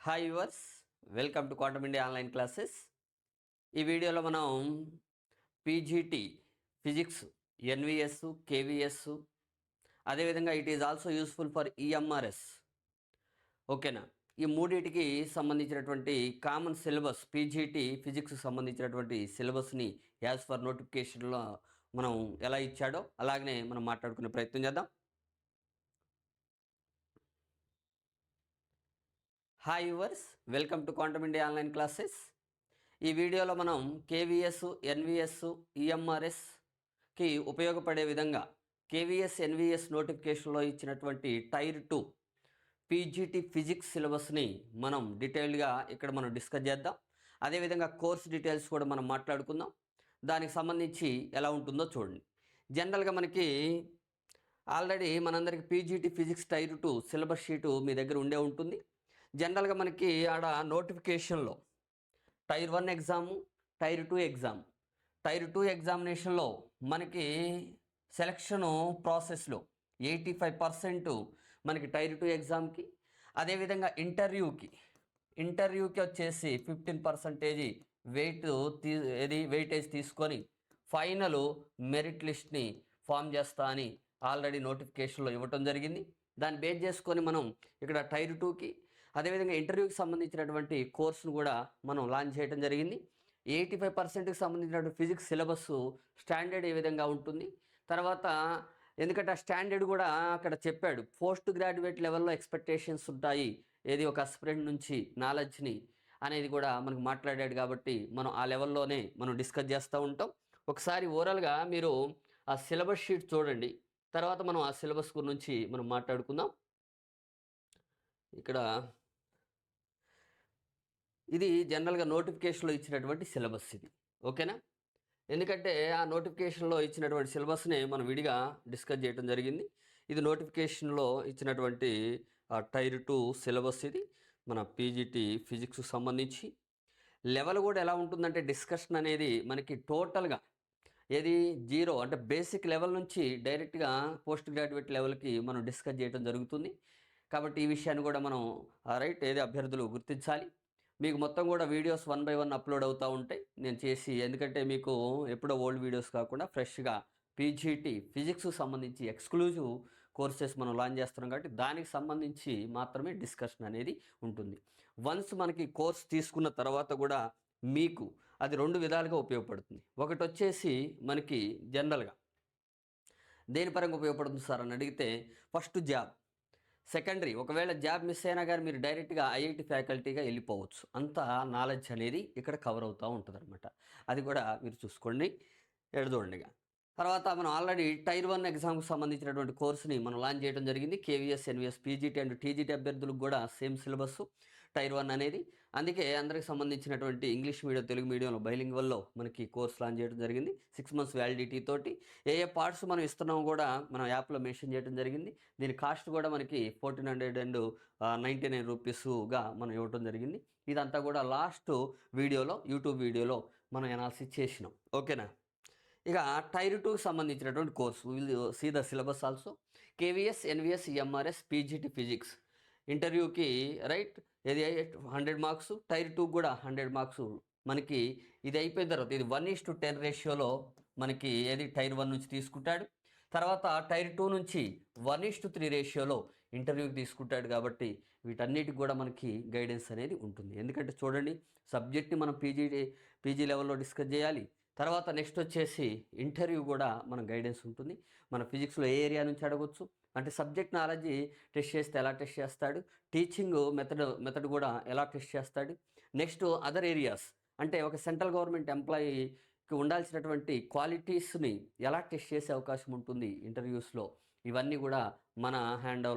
Hi yours, welcome to quantum India online classes. ఈ వీడియోలో మనం పీజీటీ ఫిజిక్స్, ఎన్విఎస్, కేవిఎస్, అదేవిధంగా it is also useful for EMRS. ఓకేనా? ఈ మూడింటికి సంబంధించినటువంటి కామన్ సిలబస్, పీజీటీ ఫిజిక్స్ సంబంధించినటువంటి సిలబస్ని యాజ్ ఫర్ నోటిఫికేషన్లో మనం ఎలా ఇచ్చాడో అలాగనే మనం మాట్లాడుకునే ప్రయత్నం చేద్దాం. Hi yours, welcome to quantum India online classes. ఈ వీడియోలో మనం కేవీఎస్, ఎన్విఎస్, ఈఎంఆర్ఎస్కి ఉపయోగపడే విధంగా కేవీఎస్, ఎన్విఎస్ నోటిఫికేషన్లో ఇచ్చినటువంటి టైర్ 2 పీజీటీ ఫిజిక్స్ సిలబస్ని మనం డీటెయిల్డ్గా ఇక్కడ మనం డిస్కస్ చేద్దాం. అదేవిధంగా కోర్స్ డీటెయిల్స్ కూడా మనం మాట్లాడుకుందాం. దానికి సంబంధించి ఎలా ఉంటుందో చూడండి. జనరల్గా మనకి ఆల్రెడీ మనందరికీ PGT physics tier 2 syllabus sheet మీ దగ్గర ఉండే ఉంటుంది. జనరల్గా మనకి ఆడ నోటిఫికేషన్లో tier 1 exam, tier 2 exam. Tier 2 ఎగ్జామినేషన్లో మనకి సెలక్షను ప్రాసెస్లో 85% మనకి టైర్ 2 ఎగ్జామ్కి, అదేవిధంగా ఇంటర్వ్యూకి వచ్చేసి 15% వెయిటేజ్ తీసుకొని ఫైనల్ మెరిట్ లిస్ట్ని ఫామ్ చేస్తా అని ఆల్రెడీ నోటిఫికేషన్లో ఇవ్వటం జరిగింది. దాన్ని బేస్ చేసుకొని మనం ఇక్కడ టైర్ 2కి అదేవిధంగా ఇంటర్వ్యూకి సంబంధించినటువంటి కోర్సును కూడా మనం లాంచ్ చేయడం జరిగింది. 85%కి సంబంధించినటువంటి ఫిజిక్స్ సిలబస్ స్టాండర్డ్ ఏ విధంగా ఉంటుంది, తర్వాత ఎందుకంటే ఆ స్టాండర్డ్ కూడా అక్కడ చెప్పాడు. పోస్ట్ గ్రాడ్యుయేట్ లెవెల్లో ఎక్స్పెక్టేషన్స్ ఉంటాయి, ఏది ఒక అస్పిరెంట్ నుంచి నాలెడ్జ్ని అనేది కూడా మనకు మాట్లాడాడు. కాబట్టి మనం ఆ లెవెల్లోనే మనం డిస్కస్ చేస్తూ ఉంటాం. ఒకసారి ఓవరాల్గా మీరు ఆ సిలబస్ షీట్ చూడండి, తర్వాత మనం ఆ సిలబస్ గురించి మనం మాట్లాడుకుందాం. ఇక్కడ ఇది జనరల్గా నోటిఫికేషన్లో ఇచ్చినటువంటి సిలబస్ ఇది. ఓకేనా? ఎందుకంటే ఆ నోటిఫికేషన్లో ఇచ్చినటువంటి సిలబస్ని మనం విడిగా డిస్కస్ చేయడం జరిగింది. ఇది నోటిఫికేషన్లో ఇచ్చినటువంటి టైర్ 2 సిలబస్. ఇది మన పీజీటీ ఫిజిక్స్కి సంబంధించి లెవెల్ కూడా ఎలా ఉంటుందంటే డిస్కషన్ అనేది మనకి టోటల్గా ఏది 0 అంటే బేసిక్ లెవెల్ నుంచి డైరెక్ట్గా పోస్ట్ గ్రాడ్యుయేట్ లెవెల్కి మనం డిస్కస్ చేయడం జరుగుతుంది. కాబట్టి ఈ విషయాన్ని కూడా మనం ఏది అభ్యర్థులు గుర్తించాలి. మీకు మొత్తం కూడా వీడియోస్ 1 by 1 అప్లోడ్ అవుతూ ఉంటాయి నేను చేసి, ఎందుకంటే మీకు ఎప్పుడో ఓల్డ్ వీడియోస్ కాకుండా ఫ్రెష్గా పీజీటీ ఫిజిక్స్కి సంబంధించి ఎక్స్క్లూజివ్ కోర్సెస్ మనం లాంచ్ చేస్తున్నాం. కాబట్టి దానికి సంబంధించి మాత్రమే డిస్కషన్ అనేది ఉంటుంది. వన్స్ మనకి కోర్స్ తీసుకున్న తర్వాత కూడా మీకు అది 2 విధాలుగా ఉపయోగపడుతుంది. ఒకటి వచ్చేసి మనకి జనరల్గా దేని పరంగా ఉపయోగపడుతుంది సార్ అని అడిగితే, ఫస్ట్ జాబ్, సెకండరీ ఒకవేళ జాబ్ మిస్ అయినా కానీ మీరు డైరెక్ట్గా ఐఐటి ఫ్యాకల్టీగా వెళ్ళిపోవచ్చు. అంత నాలెడ్జ్ అనేది ఇక్కడ కవర్ అవుతూ ఉంటుంది అనమాట. అది కూడా మీరు చూసుకోండి, ఎడదోండిగా. తర్వాత మనం ఆల్రెడీ టైర్ 1 ఎగ్జామ్కి సంబంధించినటువంటి కోర్సుని మనం లాంచ్ చేయడం జరిగింది. KVS, NVS, PGT and TGT అభ్యర్థులకు కూడా సేమ్ సిలబస్ టైర్ 1 అనేది. అందుకే అందరికి సంబంధించినటువంటి ఇంగ్లీష్ మీడియం, తెలుగు మీడియంలో బైలింగ్వల్లో మనకి కోర్స్ లాంచ్ చేయడం జరిగింది. 6 months వ్యాలిడిటీ తోటి ఏ పార్ట్స్ మనం ఇస్తున్నామో కూడా మనం యాప్లో మెన్షన్ చేయడం జరిగింది. దీని కాస్ట్ కూడా మనకి 1499 రూపీస్గా మనం ఇవ్వడం జరిగింది. ఇదంతా కూడా లాస్ట్ వీడియోలో, యూట్యూబ్ వీడియోలో మనం అనాలిసిస్ చేసినాం. ఓకేనా? ఇక టైర్ 2కి సంబంధించినటువంటి course will see the syllabus also. KVS, NVS, EMRS, PGT physics ఇంటర్వ్యూకి ఇది 100 మార్క్స్, టైర్ 2 కూడా 100 మార్క్స్. మనకి ఇది అయిపోయిన తర్వాత ఇది 1:10 రేషియోలో మనకి టైర్ 1 నుంచి తీసుకుంటాడు. తర్వాత టైర్ 2 నుంచి 1:3 రేషియోలో ఇంటర్వ్యూకి తీసుకుంటాడు. కాబట్టి వీటన్నిటికి కూడా మనకి గైడెన్స్ అనేది ఉంటుంది. ఎందుకంటే చూడండి, సబ్జెక్ట్ని మనం పీజీ లెవెల్లో డిస్కస్ చేయాలి. తర్వాత నెక్స్ట్ వచ్చేసి ఇంటర్వ్యూ కూడా మన గైడెన్స్ ఉంటుంది. మన ఫిజిక్స్లో ఏ ఏరియా నుంచి అడగొచ్చు, అంటే సబ్జెక్ట్ నాలెడ్జ్ టెస్ట్ చేస్తే ఎలా టెస్ట్ చేస్తాడు, టీచింగ్ మెథడ్ కూడా ఎలా టెస్ట్ చేస్తాడు. నెక్స్ట్ అదర్ ఏరియాస్, అంటే ఒక సెంట్రల్ గవర్నమెంట్ ఎంప్లాయీకి ఉండాల్సినటువంటి క్వాలిటీస్ని ఎలా టెస్ట్ చేసే అవకాశం ఉంటుంది ఇంటర్వ్యూస్లో. ఇవన్నీ కూడా మన హ్యాండ్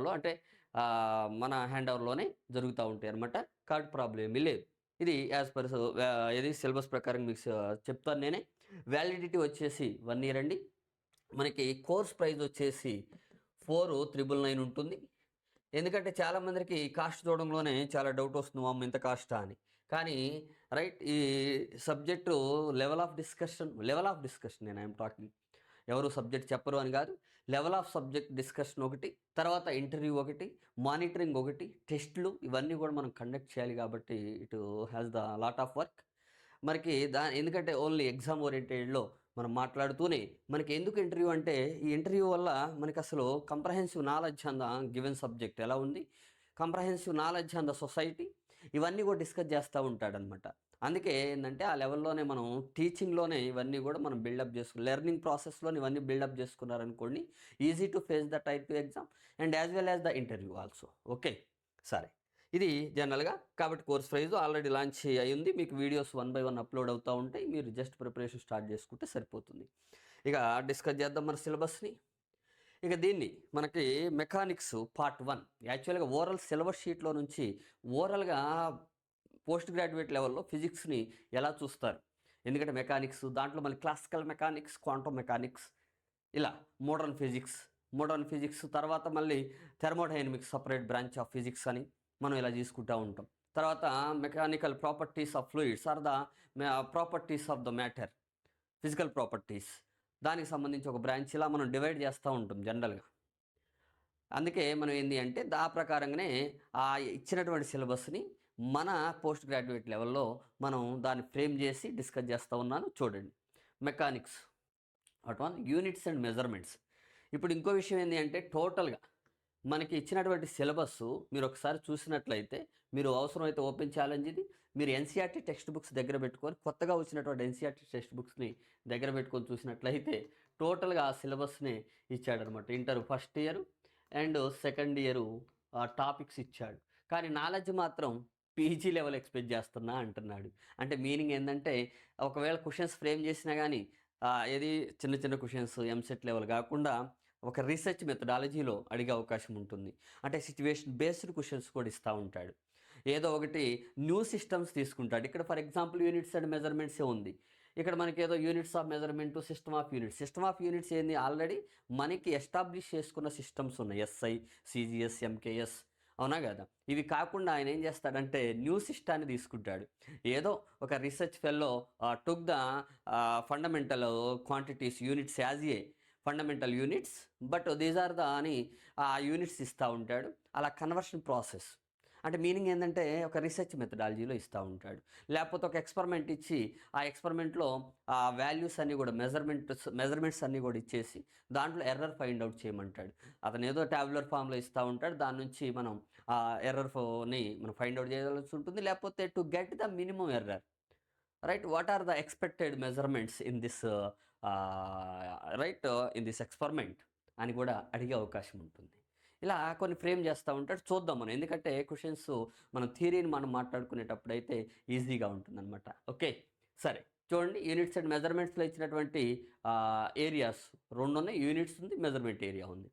ఓవర్లోనే జరుగుతూ ఉంటాయి అన్నమాట. కాబట్టి ప్రాబ్లం ఏమీ లేదు. ఇది యాజ్ పర్ సిలబస్ ప్రకారం మీకు చెప్తాను నేనే. వ్యాలిడిటీ వచ్చేసి 1 year అండి. మనకి కోర్స్ ప్రైస్ వచ్చేసి 4,999 ఉంటుంది. ఎందుకంటే చాలామందికి కాస్ట్ చూడంలోనే చాలా డౌట్ వస్తుంది, అమ్మ ఇంత కాస్టా అని. కానీ ఈ సబ్జెక్టు లెవెల్ ఆఫ్ డిస్కషన్ నేను ఐఎమ్ టాకింగ్. ఎవరు సబ్జెక్ట్ చెప్పరు అని కాదు, లెవెల్ ఆఫ్ సబ్జెక్ట్ డిస్కషన్ ఒకటి, తర్వాత ఇంటర్వ్యూ ఒకటి, మానిటరింగ్ ఒకటి, టెస్టులు ఇవన్నీ కూడా మనం కండక్ట్ చేయాలి కాబట్టి it has the lot of work. మనకి ఎందుకంటే ఓన్లీ ఎగ్జామ్ ఓరియంటెడ్‌లో మనం మాట్లాడుతూనే మనకి ఎందుకు ఇంటర్వ్యూ అంటే, ఈ ఇంటర్వ్యూ వల్ల మనకసలు comprehensive knowledge on the given subject ఎలా ఉంది, comprehensive knowledge on the society ఇవన్నీ కూడా డిస్కస్ చేస్తూ ఉంటాడనమాట. అందుకే ఏందంటే ఆ లెవెల్‌లోనే మనం టీచింగ్‌లోనే ఇవన్నీ కూడా మనం బిల్డప్ లెర్నింగ్ ప్రాసెస్‌లోనే ఇవన్నీ బిల్డప్ చేసుకున్నారనుకోండి, easy to face the type 2 exam and as well as the interview also. Okay. సరే. ఇది జనరల్‌గా కాబట్టి కోర్స్ ప్రైజ్ ఆల్రెడీ లాంచ్ అయ్యింది. మీకు videos one by one upload అవుతా ఉంటాయి. మీరు జస్ట్ ప్రిపరేషన్ స్టార్ట్ చేసుకుంటే సరిపోతుంది. ఇక డిస్కస్ చేద్దాం మన సిలబస్‌ని. ఇక దీన్ని మనకి మెకానిక్స్ పార్ట్ 1 యాక్చువల్‌గా ఓరల్ సిలబస్ షీట్‌లో నుంచి ఓరల్‌గా పోస్ట్ గ్రాడ్యుయేట్ లెవెల్‌లో ఫిజిక్స్‌ని ఎలా చూస్తారు? ఎందుకంటే మెకానిక్స్ దాంట్లో మళ్ళీ క్లాసికల్ మెకానిక్స్, క్వాంటమ్ మెకానిక్స్ ఇలా మోడర్న్ ఫిజిక్స్ తర్వాత మళ్ళీ thermodynamics separate branch of physics అని మనం ఇలా తీసుకుంటూ ఉంటాం. తర్వాత mechanical properties of fluids or the properties of the matter, physical properties దానికి సంబంధించి ఒక బ్రాంచ్ ఇలా మనం డివైడ్ చేస్తూ ఉంటాం జనరల్‌గా. అందుకే మనం ఏంది అంటే ఆ ప్రకారంగానే ఆ ఇచ్చినటువంటి సిలబస్‌ని మన పోస్ట్ గ్రాడ్యుయేట్ లెవెల్‌లో మనం దాన్ని ఫ్రేమ్ చేసి డిస్కస్ చేస్తూ ఉన్నాను చూడండి. Mechanics part 1 units and measurements. ఇప్పుడు ఇంకో విషయం ఏంది అంటే టోటల్‌గా మనకి ఇచ్చినటువంటి సిలబస్సు మీరు ఒకసారి చూసినట్లయితే మీరు అవసరమైతే ఓపెన్ ఛాలెంజ్ ఇది. మీరు ఎన్‌సీఈఆర్‌టీ టెక్స్ట్ బుక్స్ దగ్గర పెట్టుకొని కొత్తగా వచ్చినటువంటి ఎన్‌సీఈఆర్‌టీ టెక్స్ట్ బుక్స్‌ని దగ్గర పెట్టుకొని చూసినట్లయితే టోటల్‌గా ఆ సిలబస్‌ని ఇచ్చాడనమాట. Inter first year and second year topics ఇచ్చాడు. కానీ నాలెడ్జ్ మాత్రం పీజీ లెవెల్ ఎక్స్‌పెక్ట్ చేస్తున్నా అంటున్నాడు. అంటే మీనింగ్ ఏందంటే ఒకవేళ క్వెషన్స్ ఫ్రేమ్ చేసినా గానీ ఏది చిన్న చిన్న క్వెషన్స్ ఎంసెట్ లెవెల్ కాకుండా ఒక రీసెర్చ్ మెథడాలజీలో అడిగే అవకాశం ఉంటుంది. అంటే సిట్యుయేషన్ బేస్డ్ క్వెషన్స్ కూడా ఇస్తా ఉంటాడు. ఏదో ఒకటి న్యూ సిస్టమ్స్ తీసుకుంటాడు. ఇక్కడ ఫర్ ఎగ్జాంపుల్ యూనిట్స్ అండ్ మెజర్మెంట్సే ఉంది. ఇక్కడ మనకేదో units of measurement, system of units. System of units ఏంది ఆల్రెడీ మనకి ఎస్టాబ్లిష్ చేసుకున్న సిస్టమ్స్ ఉన్నాయి. ఎస్ఐ, సీజీఎస్, ఎంకేఎస్ అవునా కదా? ఇవి కాకుండా ఆయన ఏం చేస్తాడంటే న్యూ సిస్టాన్ని తీసుకుంటాడు. ఏదో ఒక research fellow took the fundamental quantities units as a fundamental units but these are the అని ఆ యూనిట్స్ ఇస్తూ ఉంటాడు. అలా కన్వర్షన్ ప్రాసెస్ అంటే మీనింగ్ ఏంటంటే ఒక రీసెర్చ్ మెథడాలజీలో ఇస్తూ ఉంటాడు. లేకపోతే ఒక ఎక్స్పెరిమెంట్ ఇచ్చి ఆ ఎక్స్పెరిమెంట్లో ఆ వాల్యూస్ అన్నీ కూడా మెజర్మెంట్స్ అన్నీ కూడా ఇచ్చేసి దాంట్లో ఎర్రర్ ఫైండ్ అవుట్ చేయమంటాడు. అతను ఏదో ట్యాబులర్ ఫామ్లో ఇస్తూ ఉంటాడు. దాని నుంచి మనం ఆ ఎర్రర్ని మనం ఫైండ్ అవుట్ చేయాల్సి ఉంటుంది. లేకపోతే to get the minimum error right what are the expected measurements in this right in this experiment అని కూడా అడిగే అవకాశం ఉంటుంది. ఇలా కొన్ని ఫ్రేమ్ చేస్తూ ఉంటాడు. చూద్దాం మనం ఎందుకంటే క్వశ్చన్స్ మనం థియరీని మనం మాట్లాడుకునేటప్పుడు అయితే ఈజీగా ఉంటుందన్నమాట. ఓకే సరే చూడండి యూనిట్స్ అండ్ మెజర్మెంట్స్లో ఇచ్చినటువంటి ఏరియాస్ రెండు ఉన్నాయి. యూనిట్స్ ఉంది, మెజర్మెంట్ ఏరియా ఉంది.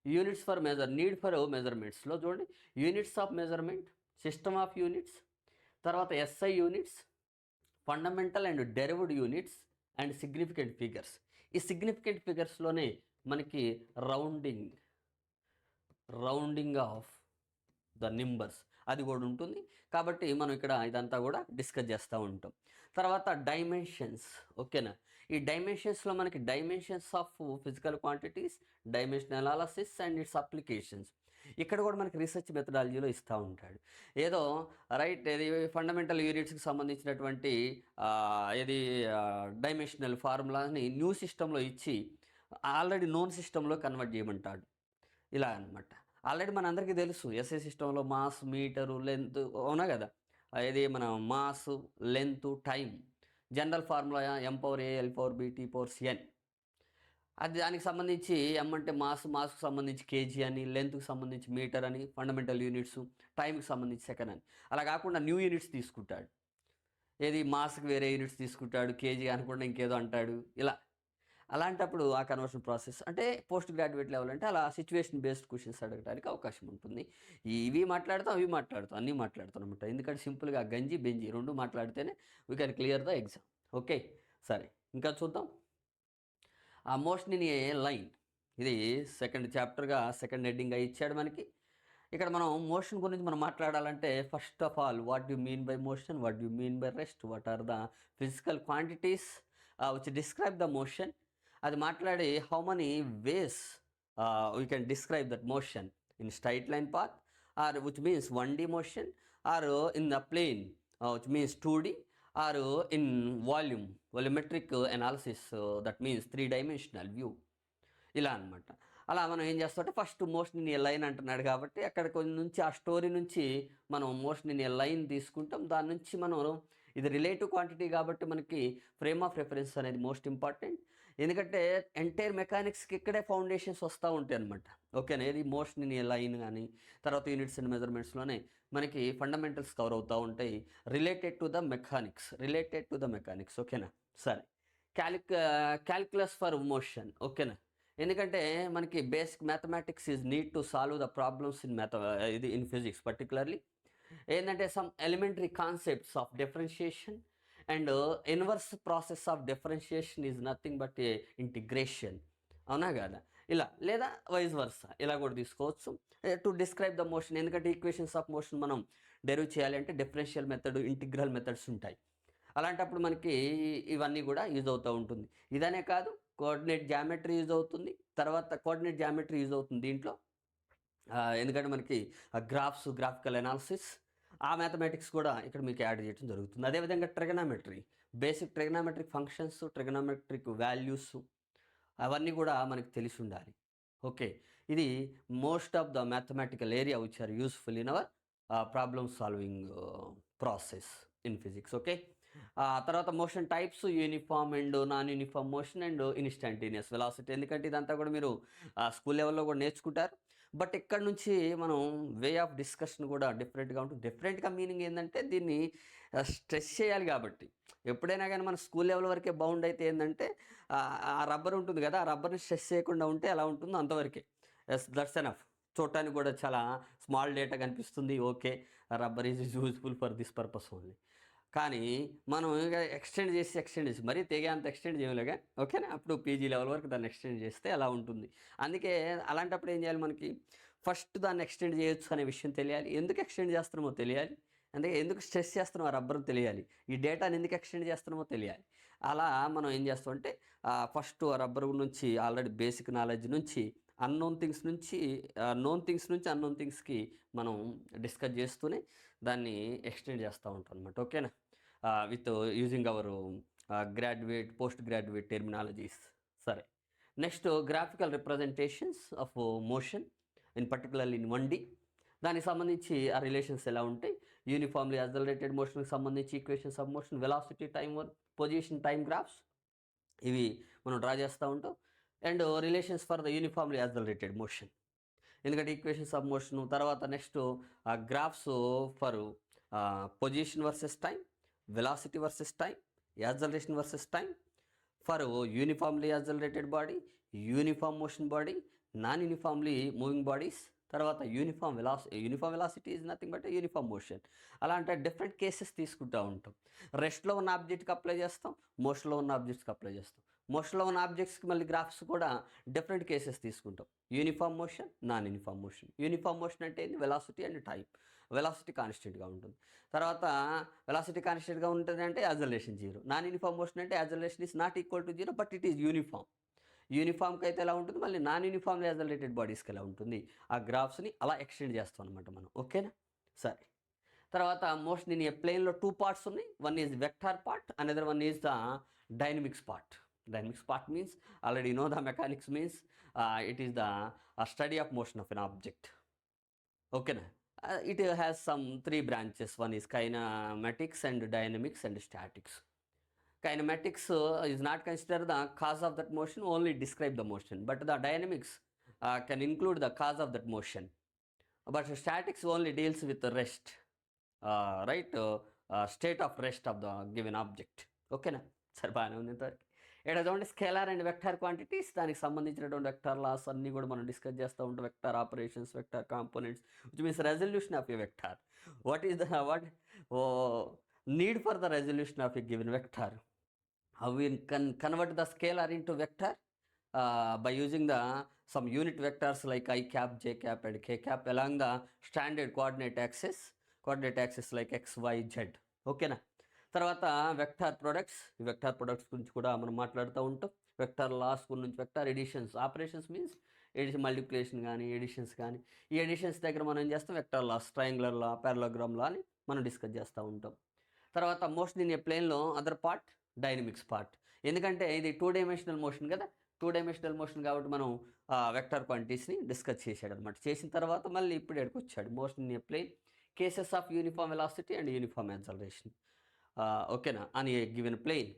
యూనిట్స్ ఫర్ నీడ్ ఫర్ మెజర్మెంట్స్లో చూడండి units of measurement, system of units, తర్వాత SI units, fundamental and derived units and significant figures. ఈ సిగ్నిఫికెంట్ ఫిగర్స్లోనే మనకి రౌండింగ్ ఆఫ్ ద నెంబర్స్ అది కూడా ఉంటుంది. కాబట్టి మనం ఇక్కడ ఇదంతా కూడా డిస్కస్ చేస్తూ ఉంటాం. తర్వాత డైమెన్షన్స్ ఓకేనా. ఈ డైమెన్షన్స్లో మనకి dimensions of physical quantities, dimension analysis and its applications ఇక్కడ కూడా మనకి రీసెర్చ్ మెథడాలజీలో ఇస్తూ ఉంటాడు. ఏదో రైట్ ఏది ఫండమెంటల్ యూనిట్స్కి సంబంధించినటువంటి ఏది డైమెన్షనల్ ఫార్ములాని న్యూ సిస్టంలో ఇచ్చి ఆల్రెడీ నోన్ సిస్టంలో కన్వర్ట్ చేయమంటాడు. ఇలా అనమాట. ఆల్రెడీ మనందరికీ తెలుసు ఎస్ఐ సిస్టంలో మాస్, మీటరు, లెంత్ అవునా కదా? ఇది మన mass, length, time general formula M⁴A L⁴B T⁴CN. అది దానికి సంబంధించి ఎం అంటే మాస్కు సంబంధించి కేజీ అని, లెంత్‌కి సంబంధించి మీటర్ అని, ఫండమెంటల్ యూనిట్స్, టైంకి సంబంధించి సెకండ్ అని. అలా కాకుండా న్యూ యూనిట్స్ తీసుకుంటాడు. ఏది మాస్‌కి వేరే యూనిట్స్ తీసుకుంటాడు, కేజీ అనకుండా ఇంకేదో అంటాడు. ఇలా అలాంటప్పుడు ఆ కన్వర్షన్ ప్రాసెస్ అంటే పోస్ట్ గ్రాడ్యుయేట్ లెవెల్ అంటే అలా సిచ్యువేషన్ బేస్డ్ క్వశ్చన్స్ అడగడానికి అవకాశం ఉంటుంది. ఇవి మాట్లాడుతాం, అవి మాట్లాడుతాం, అన్నీ మాట్లాడుతాం అనమాట. ఎందుకంటే సింపుల్‌గా గంజి, బెంజి 2 మాట్లాడితేనే we can clear the exam. Okay. సరే ఇంకా చూద్దాం. ఆ మోషన్ ఇన్ ఏ లైన్ ఇది సెకండ్ చాప్టర్గా సెకండ్ హెడ్డింగ్గా ఇచ్చాడు మనకి. ఇక్కడ మనం మోషన్ గురించి మనం మాట్లాడాలంటే first of all what you mean by motion, what you mean by rest, what are the physical quantities which describe the motion అది మాట్లాడి how many ways we can describe that motion in straight line path or which means 1D motion or in the plane which means 2D or in volumetric analysis that means 3 dimensional view, ఇలా అనమాట. అలా మనం ఏం చేస్తామంటే first motion in a line అంటున్నాడు కాబట్టి అక్కడ కొన్ని నుంచి ఆ స్టోరీ నుంచి మనం మోషన్ ఇన్ ఏ లైన్ తీసుకుంటాం. దాని నుంచి మనం ఇది రిలేటివ్ క్వాంటిటీ కాబట్టి మనకి ఫ్రేమ్ ఆఫ్ రెఫరెన్స్ అనేది మోస్ట్ ఇంపార్టెంట్. ఎందుకంటే ఎంటైర్ మెకానిక్స్కి ఇక్కడే ఫౌండేషన్స్ వస్తూ ఉంటాయి అనమాట. ఓకేనా, ఇది మోషన్ ఇన్ ఏ లైన్ కానీ తర్వాత యూనిట్స్ అండ్ మెజర్మెంట్స్లోనే మనకి ఫండమెంటల్స్ కవర్ అవుతూ ఉంటాయి రిలేటెడ్ టు ద మెకానిక్స్. ఓకేనా, సరే. Calculus for motion. ఓకేనా, ఎందుకంటే మనకి basic mathematics is need to solve the problems in physics particularly. ఏంటంటే some elementary concepts of differentiation and inverse process of differentiation is nothing but a integration, అవునా కదా? ఇలా లేదా వైస్ వర్సా ఇలా కూడా తీసుకోవచ్చు టు డిస్క్రైబ్ ద మోషన్. ఎందుకంటే equations of motion మనం డెరివ్ చేయాలి అంటే డిఫరెన్షియల్ మెథడ్, ఇంటిగ్రల్ మెథడ్స్ ఉంటాయి. అలాంటప్పుడు మనకి ఇవన్నీ కూడా యూజ్ అవుతూ ఉంటుంది. ఇదనే కాదు, కోఆర్డినేట్ జామెట్రీ యూజ్ అవుతుంది. తర్వాత కోఆర్డినేట్ జామెట్రీ యూజ్ అవుతుంది దీంట్లో, ఎందుకంటే మనకి గ్రాఫ్స్, గ్రాఫికల్ అనాలిసిస్, ఆ మ్యాథమెటిక్స్ కూడా ఇక్కడ మీకు యాడ్ చేయడం జరుగుతుంది. అదేవిధంగా trigonometry, basic trigonometric functions, trigonometric values అవన్నీ కూడా మనకి తెలిసి ఉండాలి. ఓకే, ఇది most of the mathematical area which are useful in our problem solving process in physics. Okay, తర్వాత motion types, uniform and non uniform motion and instantaneous velocity. ఎందుకంటే ఇదంతా కూడా మీరు స్కూల్ లెవెల్లో కూడా నేర్చుకుంటారు. బట్ ఇక్కడ నుంచి మనం వే ఆఫ్ డిస్కషన్ కూడా డిఫరెంట్గా ఉంటుంది. డిఫరెంట్గా మీనింగ్ ఏంటంటే దీన్ని స్ట్రెస్ చేయాలి కాబట్టి. ఎప్పుడైనా కానీ మన స్కూల్ లెవెల్ వరకే బౌండ్ అయితే ఏంటంటే ఆ రబ్బర్ ఉంటుంది కదా, ఆ రబ్బర్ని స్ట్రెస్ చేయకుండా ఉంటే ఎలా ఉంటుందో అంతవరకే. That's enough. చూడటానికి కూడా చాలా స్మాల్ డేటా కనిపిస్తుంది. Okay, rubber is useful for this purpose only. కానీ మనం ఇంకా ఎక్స్టెండ్ చేసి మరీ తెగే అంత ఎక్స్టెండ్ చేయలేగా. ఓకేనా, అప్పుడు పీజీ లెవెల్ వరకు దాన్ని ఎక్స్టెండ్ చేస్తే అలా ఉంటుంది. అందుకే అలాంటప్పుడు ఏం చేయాలి, మనకి ఫస్ట్ దాన్ని ఎక్స్టెండ్ చేయొచ్చు అనే విషయం తెలియాలి. ఎందుకు ఎక్స్టెండ్ చేస్తున్నామో తెలియాలి. అందుకే ఎందుకు స్ట్రెస్ చేస్తున్నామో రబ్బర్ తెలియాలి. ఈ డేటాని ఎందుకు ఎక్స్టెండ్ చేస్తున్నామో తెలియాలి. అలా మనం ఏం చేస్తామంటే ఫస్ట్ ఆ రబ్బర్ నుంచి ఆల్రెడీ బేసిక్ నాలెడ్జ్ నుంచి అన్నోన్ థింగ్స్ నుంచి అన్నోన్ థింగ్స్కి మనం డిస్కస్ చేస్తూనే దాన్ని ఎక్స్టెండ్ చేస్తూ ఉంటాం అనమాట. ఓకేనా, with using our post graduate terminologies. సరే, next graphical representations of motion in particularly in 1D. దానికి సంబంధించి ఆ రిలేషన్స్ ఎలా ఉంటాయి, యూనిఫామ్లీ యాక్సలరేటెడ్ మోషన్కి సంబంధించి equations of motion, velocity, time, position, time graphs ఇవి మనం డ్రా చేస్తూ ఉంటాం. And relations for the uniformly accelerated motion, ఎందుకంటే ఈక్వేషన్స్ ఆఫ్ మోషన్. తర్వాత next graphs for position versus time, velocity versus time, acceleration versus time for uniformly accelerated body, uniform motion body, non uniformly moving bodies. తర్వాత uniform velocity is nothing but uniform motion. అలా అంటే different cases తీసుకుంటూ ఉంటాం. రెస్ట్లో ఉన్న ఆబ్జెక్ట్కి apply చేస్తాం, మోషన్లో ఉన్న ఆబ్జెక్ట్స్కి apply చేస్తాం. మోషన్లో ఉన్న ఆబ్జెక్ట్స్కి మళ్ళీ గ్రాఫ్స్ కూడా డిఫరెంట్ కేసెస్ తీసుకుంటాం. Uniform motion, non uniform motion. Uniform motion అంటే ఏంటి, వెలాసిటీ అండ్ టైం. వెలాసిటీ కాన్స్టెంట్గా ఉంటుంది. తర్వాత వెలాసిటీ కాన్స్టెంట్గా ఉంటుంది అంటే యాక్సలరేషన్ 0. నాన్ యూనిఫామ్ మోషన్ అంటే acceleration is not equal to 0 but it is uniform. యూనిఫామ్కి అయితే ఎలా ఉంటుంది, మళ్ళీ నాన్ యూనిఫామ్ యాక్సలరేటెడ్ బాడీస్కి ఎలా ఉంటుంది. ఆ గ్రాఫ్స్ని అలా ఎక్స్టెండ్ చేస్తాం అనమాట మనం. ఓకేనా, సరే. తర్వాత మోషన్ ఇన్ ఏ ప్లేన్లో 2 పార్ట్స్ ఉన్నాయి. One is vector part, another one is the dynamics part. Dynamics part means already you know the mechanics means it is the study of motion of an object. Okay na? It has some 3 branches. One is kinematics and dynamics and statics. Kinematics is not consider the cause of that motion, only describe the motion, but the dynamics can include the cause of that motion, but statics only deals with the rest, right, state of rest of the given object. Okay na? సరే, బాగానే ఉంది ఇంతవరకు. ఇక్కడ చూడండి, scalar and vector quantities, దానికి సంబంధించినటువంటి vector loss అన్నీ కూడా మనం డిస్కస్ చేస్తూ ఉంటాం. Vector operations, vector components, which means resolution of A vector. What is the need for the resolution of a given vector, how we can convert the scalar into vector by using the some unit vectors like I cap, j cap and k cap along the standard coordinate axis like x, y, z. ఓకేనా, తర్వాత vector products గురించి కూడా మనం మాట్లాడుతూ ఉంటాం. Vector laws గురించి, vector additions. Operations means addition, multiplication కానీ additions కానీ. ఈ ఎడిషన్స్ దగ్గర మనం ఏం చేస్తాం, vector laws, triangular law, parallelogram law అని మనం డిస్కస్ చేస్తూ ఉంటాం. తర్వాత మోషన్ ఇన్ ఏ ప్లేన్లో అదర్ పార్ట్ డైనమిక్స్ పార్ట్. ఎందుకంటే ఇది 2 డైమెన్షనల్ మోషన్ కదా, 2 డైమెన్షనల్ మోషన్ కాబట్టి మనం వెక్టర్ క్వాంటిటీస్ని డిస్కస్ చేశాడు అనమాట. చేసిన తర్వాత మళ్ళీ ఇప్పుడు ఎక్కడికి వచ్చాడు, motion in a plane, cases of uniform velocity and uniform acceleration. ఓకేనా, అని ఏ గివెన్ ప్లేన్.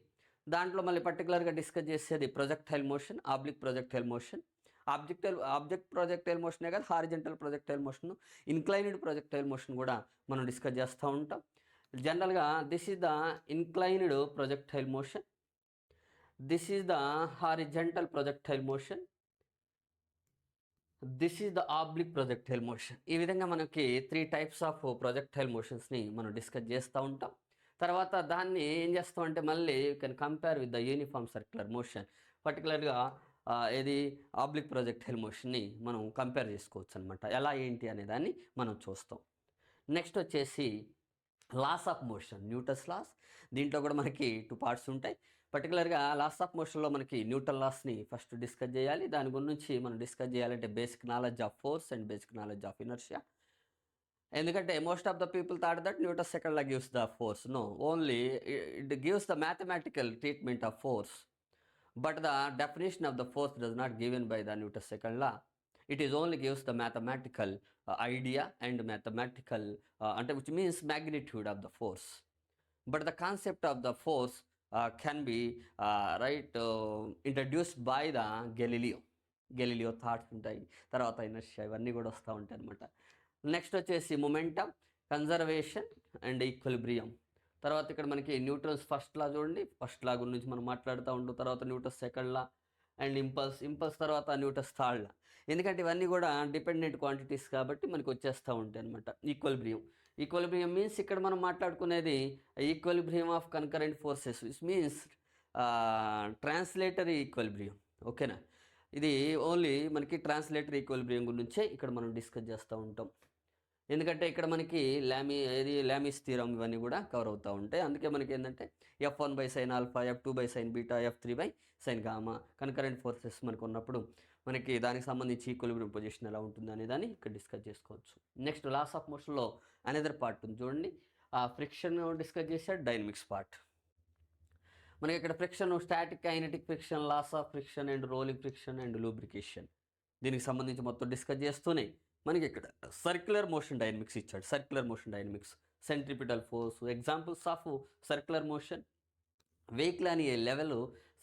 దాంట్లో మళ్ళీ పర్టికులర్గా డిస్కస్ చేసేది projectile motion, oblique projectile motion. Object projectile మోషనే కదా, horizontal projectile motion, inclined projectile motion కూడా మనం డిస్కస్ చేస్తూ ఉంటాం. జనరల్గా this is the inclined projectile motion, this is the horizontal projectile motion, this is the oblique projectile motion. ఈ విధంగా మనకి 3 టైప్స్ ఆఫ్ ప్రొజెక్టైల్ మోషన్స్ని మనం డిస్కస్ చేస్తూ ఉంటాం. తర్వాత దాన్ని ఏం చేస్తామంటే మళ్ళీ you can compare with the uniform circular motion. పర్టికులర్గా ఏది ఆబ్లిక్ ప్రొజెక్టైల్ మోషన్ని మనం కంపేర్ చేసుకోవచ్చు అనమాట. ఎలా ఏంటి అనే దాన్ని మనం చూస్తాం. నెక్స్ట్ వచ్చేసి laws of motion, Newton's laws. దీంట్లో కూడా మనకి 2 పార్ట్స్ ఉంటాయి. పర్టికులర్గా లాస్ ఆఫ్ మోషన్లో మనకి న్యూటన్ లాస్ని ఫస్ట్ డిస్కస్ చేయాలి. దాని గురించి మనం డిస్కస్ చేయాలంటే basic knowledge of force and basic knowledge of inertia. ఎందుకంటే most of the people thought that Newton second law gives the force. No, only it gives the mathematical treatment of force, but the definition of the force does not given by the Newton second law. It is only gives the mathematical idea and mathematical and which means magnitude of the force, but the concept of the force can be introduced by the Galileo thoughts ఉంటాయి. తర్వాత inertia ఇవన్నీ కూడా వస్తూ ఉంటాయి అనమాట. Next వచ్చేసి momentum, conservation and equilibrium. తర్వాత ఇక్కడ మనకి న్యూటన్స్ ఫస్ట్ లా చూడండి, ఫస్ట్ లా గురించి మనం మాట్లాడుతూ ఉంటాం. తర్వాత Newton's second law and impulse తర్వాత న్యూటన్స్ థర్డ్ లా. ఎందుకంటే ఇవన్నీ కూడా డిపెండెంట్ క్వాంటిటీస్ కాబట్టి మనకి వచ్చేస్తూ ఉంటాయి అనమాట. ఈక్వలిబ్రియం మీన్స్ ఇక్కడ మనం మాట్లాడుకునేది equilibrium of concurrent forces, which means translatory equilibrium. ఓకేనా, ఇది ఓన్లీ మనకి ట్రాన్స్లేటరీ ఈక్వలిబ్రియం గురించే ఇక్కడ మనం డిస్కస్ చేస్తూ ఉంటాం. ఎందుకంటే ఇక్కడ మనకి లామీస్ థీరం ఇవన్నీ కూడా కవర్ అవుతూ ఉంటాయి. అందుకే మనకి ఏంటంటే F1/sin alpha, F2/sin beta, F3/sin gamma concurrent forces మనకు ఉన్నప్పుడు మనకి దానికి సంబంధించి ఈక్విలిబ్రియం పొజిషన్ ఎలా ఉంటుంది అనే దాన్ని ఇక్కడ డిస్కస్ చేసుకోవచ్చు. నెక్స్ట్ లాస్ ఆఫ్ మోషన్లో అనదర్ పార్ట్ ఉంది చూడండి, ఫ్రిక్షన్ డిస్కస్ చేశాడు, డైనమిక్స్ పార్ట్. మనకి ఇక్కడ friction, static, kinetic friction, laws of friction and rolling friction and lubrication, దీనికి సంబంధించి మొత్తం డిస్కస్ చేస్తూనే మనకి ఇక్కడ సర్క్యులర్ మోషన్ డైనమిక్స్ ఇచ్చాడు. Circular motion dynamics, centripetal force. Examples of circular motion, vehicle అని a level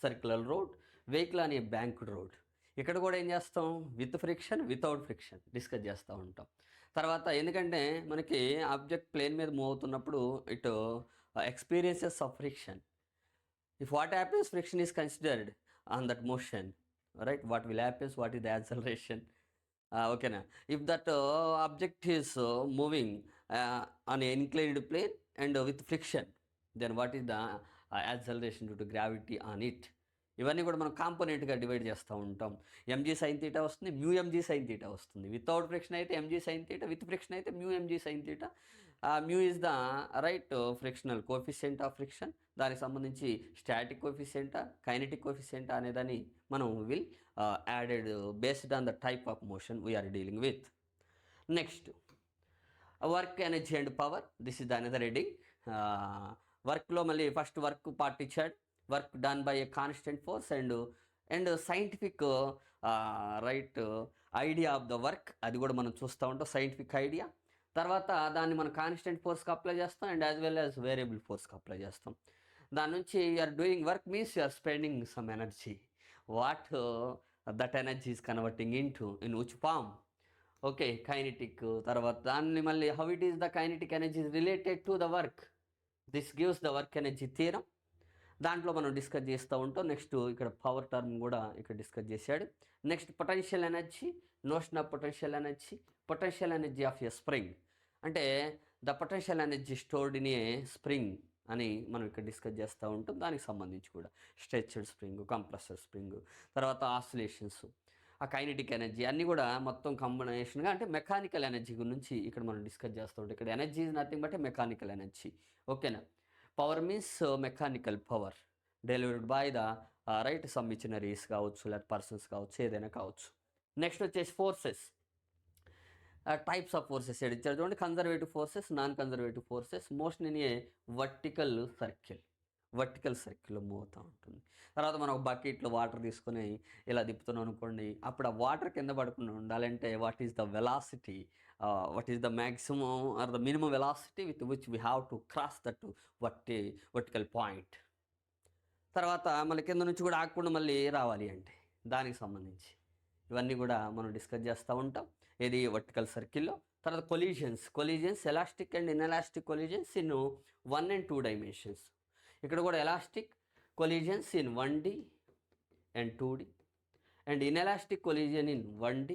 circular road, vehicle అని banked road. ఇక్కడ కూడా ఏం చేస్తాం, with friction, without friction discuss చేస్తూ ఉంటాం. తర్వాత ఎందుకంటే మనకి ఆబ్జెక్ట్ ప్లేన్ మీద మూవ్ అవుతున్నప్పుడు ఇటు experiences of friction. If what happens, friction is considered on that motion, right? What will happens, what is the acceleration? ఓకేనా, if that object is moving on inclined plane and with friction, then what is the acceleration due to gravity on it. ఇవన్నీ కూడా మనం కాంపోనెంట్గా divide చేస్తూ ఉంటాం. mg/sin θ వస్తుంది, μmg/sin θ వస్తుంది. Without friction అయితే mg/sin θ, with friction అయితే μmg/sin θ. Mu is the frictional coefficient of friction. దానికి సంబంధించి స్టాటిక్ కోఎఫిషియంటా, కైనెటిక్ కోఎఫిషియంటా అనే దాన్ని మనం will added based on the type of motion we are dealing with. Next work, energy and power. This is the another heading. వర్క్లో మళ్ళీ first work part ఇచ్చాడు, work done by a constant force and scientific idea of the work, అది కూడా మనం చూస్తూ ఉంటాం, scientific idea. తర్వాత దాన్ని మనం కాన్స్టెంట్ ఫోర్స్కి అప్లై చేస్తాం and as well as variable ఫోర్స్కి అప్లై చేస్తాం. దాని నుంచి you are doing work means you are spending some energy. What that energy is converting in which form? Okay, kinetic. తర్వాత దాన్ని మళ్ళీ how it is the kinetic energy related to the work, this gives the work energy theorem. దాంట్లో మనం discuss చేస్తూ ఉంటాం. Next ఇక్కడ power term కూడా ఇక్కడ డిస్కస్ చేశాడు. Next potential energy, notion of potential energy of a spring. అంటే the potential energy stored in a spring అని మనం ఇక్కడ డిస్కస్ చేస్తూ ఉంటాం. దానికి సంబంధించి కూడా స్ట్రెచ్డ్ స్ప్రింగ్, కంప్రెసర్ స్ప్రింగ్, తర్వాత ఆసిలేషన్స్, ఆ కైనెటిక్ ఎనర్జీ అన్నీ కూడా మొత్తం కాంబినేషన్గా, అంటే మెకానికల్ ఎనర్జీ గురించి ఇక్కడ మనం డిస్కస్ చేస్తూ ఉంటాం. ఇక్కడ energy is nothing but mechanical energy. ఓకేనా, power means mechanical power delivered by the right, some machineries కావచ్చు, లేదా పర్సన్స్ కావచ్చు, ఏదైనా కావచ్చు. నెక్స్ట్ వచ్చేసి ఫోర్సెస్, టైప్స్ ఆఫ్ ఫోర్సెస్ ఇచ్చారు చూడండి. Conservative forces, non conservative forces, motion in A vertical సర్కిల్లో మూవ్ అవుతూ ఉంటుంది. తర్వాత మనం ఒక బకెట్లో వాటర్ తీసుకొని ఇలా తిప్పుతున్నాం అనుకోండి, అప్పుడు ఆ వాటర్ కింద పడకుండా ఉండాలంటే what is the velocity, what is the maximum or the minimum velocity with which we have to cross that vertical point. తర్వాత మళ్ళీ కింద నుంచి కూడా ఆగకుండా మళ్ళీ రావాలి అంటే దానికి సంబంధించి ఇవన్నీ కూడా మనం డిస్కస్ చేస్తూ ఉంటాం ఏది వర్టికల్ సర్కిల్లో. తర్వాత collisions elastic and inelastic collisions in 1 and 2 dimensions. ఇక్కడ కూడా elastic collisions in 1D and 2D and inelastic collision in 1D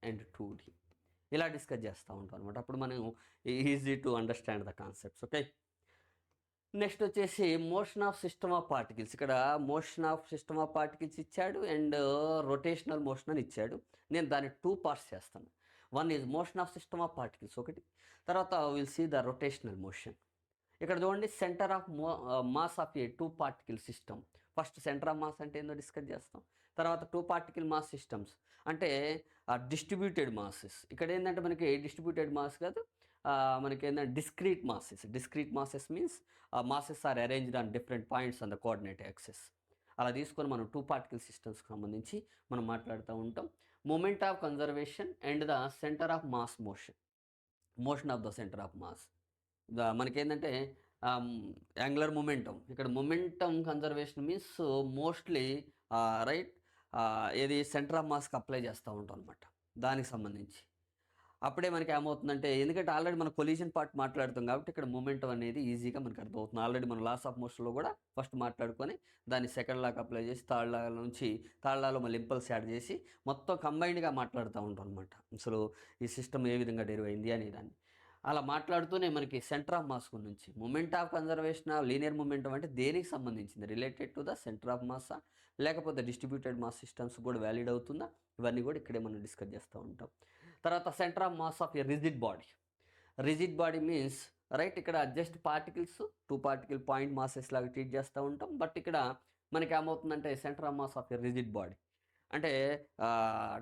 and 2D. ఇలా డిస్కస్ చేస్తూ ఉంటాం అనమాట. అప్పుడు మనం easy to understand the concepts. Okay, next వచ్చేసి motion of system of particles. ఇక్కడ motion of system of particles ఇచ్చాడు and rotational motion అని ఇచ్చాడు. నేను దాన్ని 2 parts చేస్తాను. One is motion of system of particles ఒకటి, తర్వాత will see the rotational motion. ఇక్కడ చూడండి, centre of mass of a 2 particle system. First centre of mass అంటే ఏందో డిస్కస్ చేస్తాం. తర్వాత 2 particle మాస్ సిస్టమ్స్ అంటే డిస్ట్రిబ్యూటెడ్ మాసెస్. ఇక్కడ ఏంటంటే మనకి డిస్ట్రిబ్యూటెడ్ మాస్ కాదు, మనకి ఏంటంటే discrete masses means masses are arranged on different points on the coordinate axis. అలా తీసుకొని మనం 2 particle సిస్టమ్స్కి సంబంధించి మనం మాట్లాడుతూ ఉంటాం. Moment of conservation and the centre of mass motion of the centre of mass. మనకేంటంటే యాంగులర్ మొమెంటం. ఇక్కడ momentum conservation means mostly right ఏది సెంటర్ ఆఫ్ మాస్కి అప్లై చేస్తూ ఉంటాం అనమాట దానికి సంబంధించి. అప్పుడే మనకి ఏమవుతుందంటే, ఎందుకంటే ఆల్రెడీ మన కొలీజన్ పార్ట్ మాట్లాడుతాం కాబట్టి ఇక్కడ మూమెంటం అనేది ఈజీగా మనకు అర్థమవుతుంది. ఆల్రెడీ మనం లాస్ ఆఫ్ మోషన్లో కూడా ఫస్ట్ మాట్లాడుకొని దాన్ని సెకండ్ లాకి అప్లై చేసి థర్డ్ లా నుంచి థర్డ్ లాలో మళ్ళీ ఇంపల్స్ యాడ్ చేసి మొత్తం కంబైన్డ్గా మాట్లాడుతూ ఉంటాం అనమాట. అసలు ఈ సిస్టమ్ ఏ విధంగా డెరివ్ అయింది అనే దాన్ని అలా మాట్లాడుతూనే మనకి సెంటర్ ఆఫ్ మాస్ గురించి moment of conservation of linear momentum అంటే దేనికి సంబంధించింది, related to the centre of మాసా లేకపోతే డిస్ట్రిబ్యూటెడ్ మాస్ సిస్టమ్స్ కూడా వ్యాలిడ్ అవుతుందా, ఇవన్నీ కూడా ఇక్కడే మనం డిస్కస్ చేస్తూ ఉంటాం. తర్వాత centre of mass of a rigid body means right, ఇక్కడ just particles 2 particle point masses లాగా ట్రీట్ చేస్తూ ఉంటాం. బట్ ఇక్కడ మనకి ఏమవుతుందంటే centre of mass of a rigid body అంటే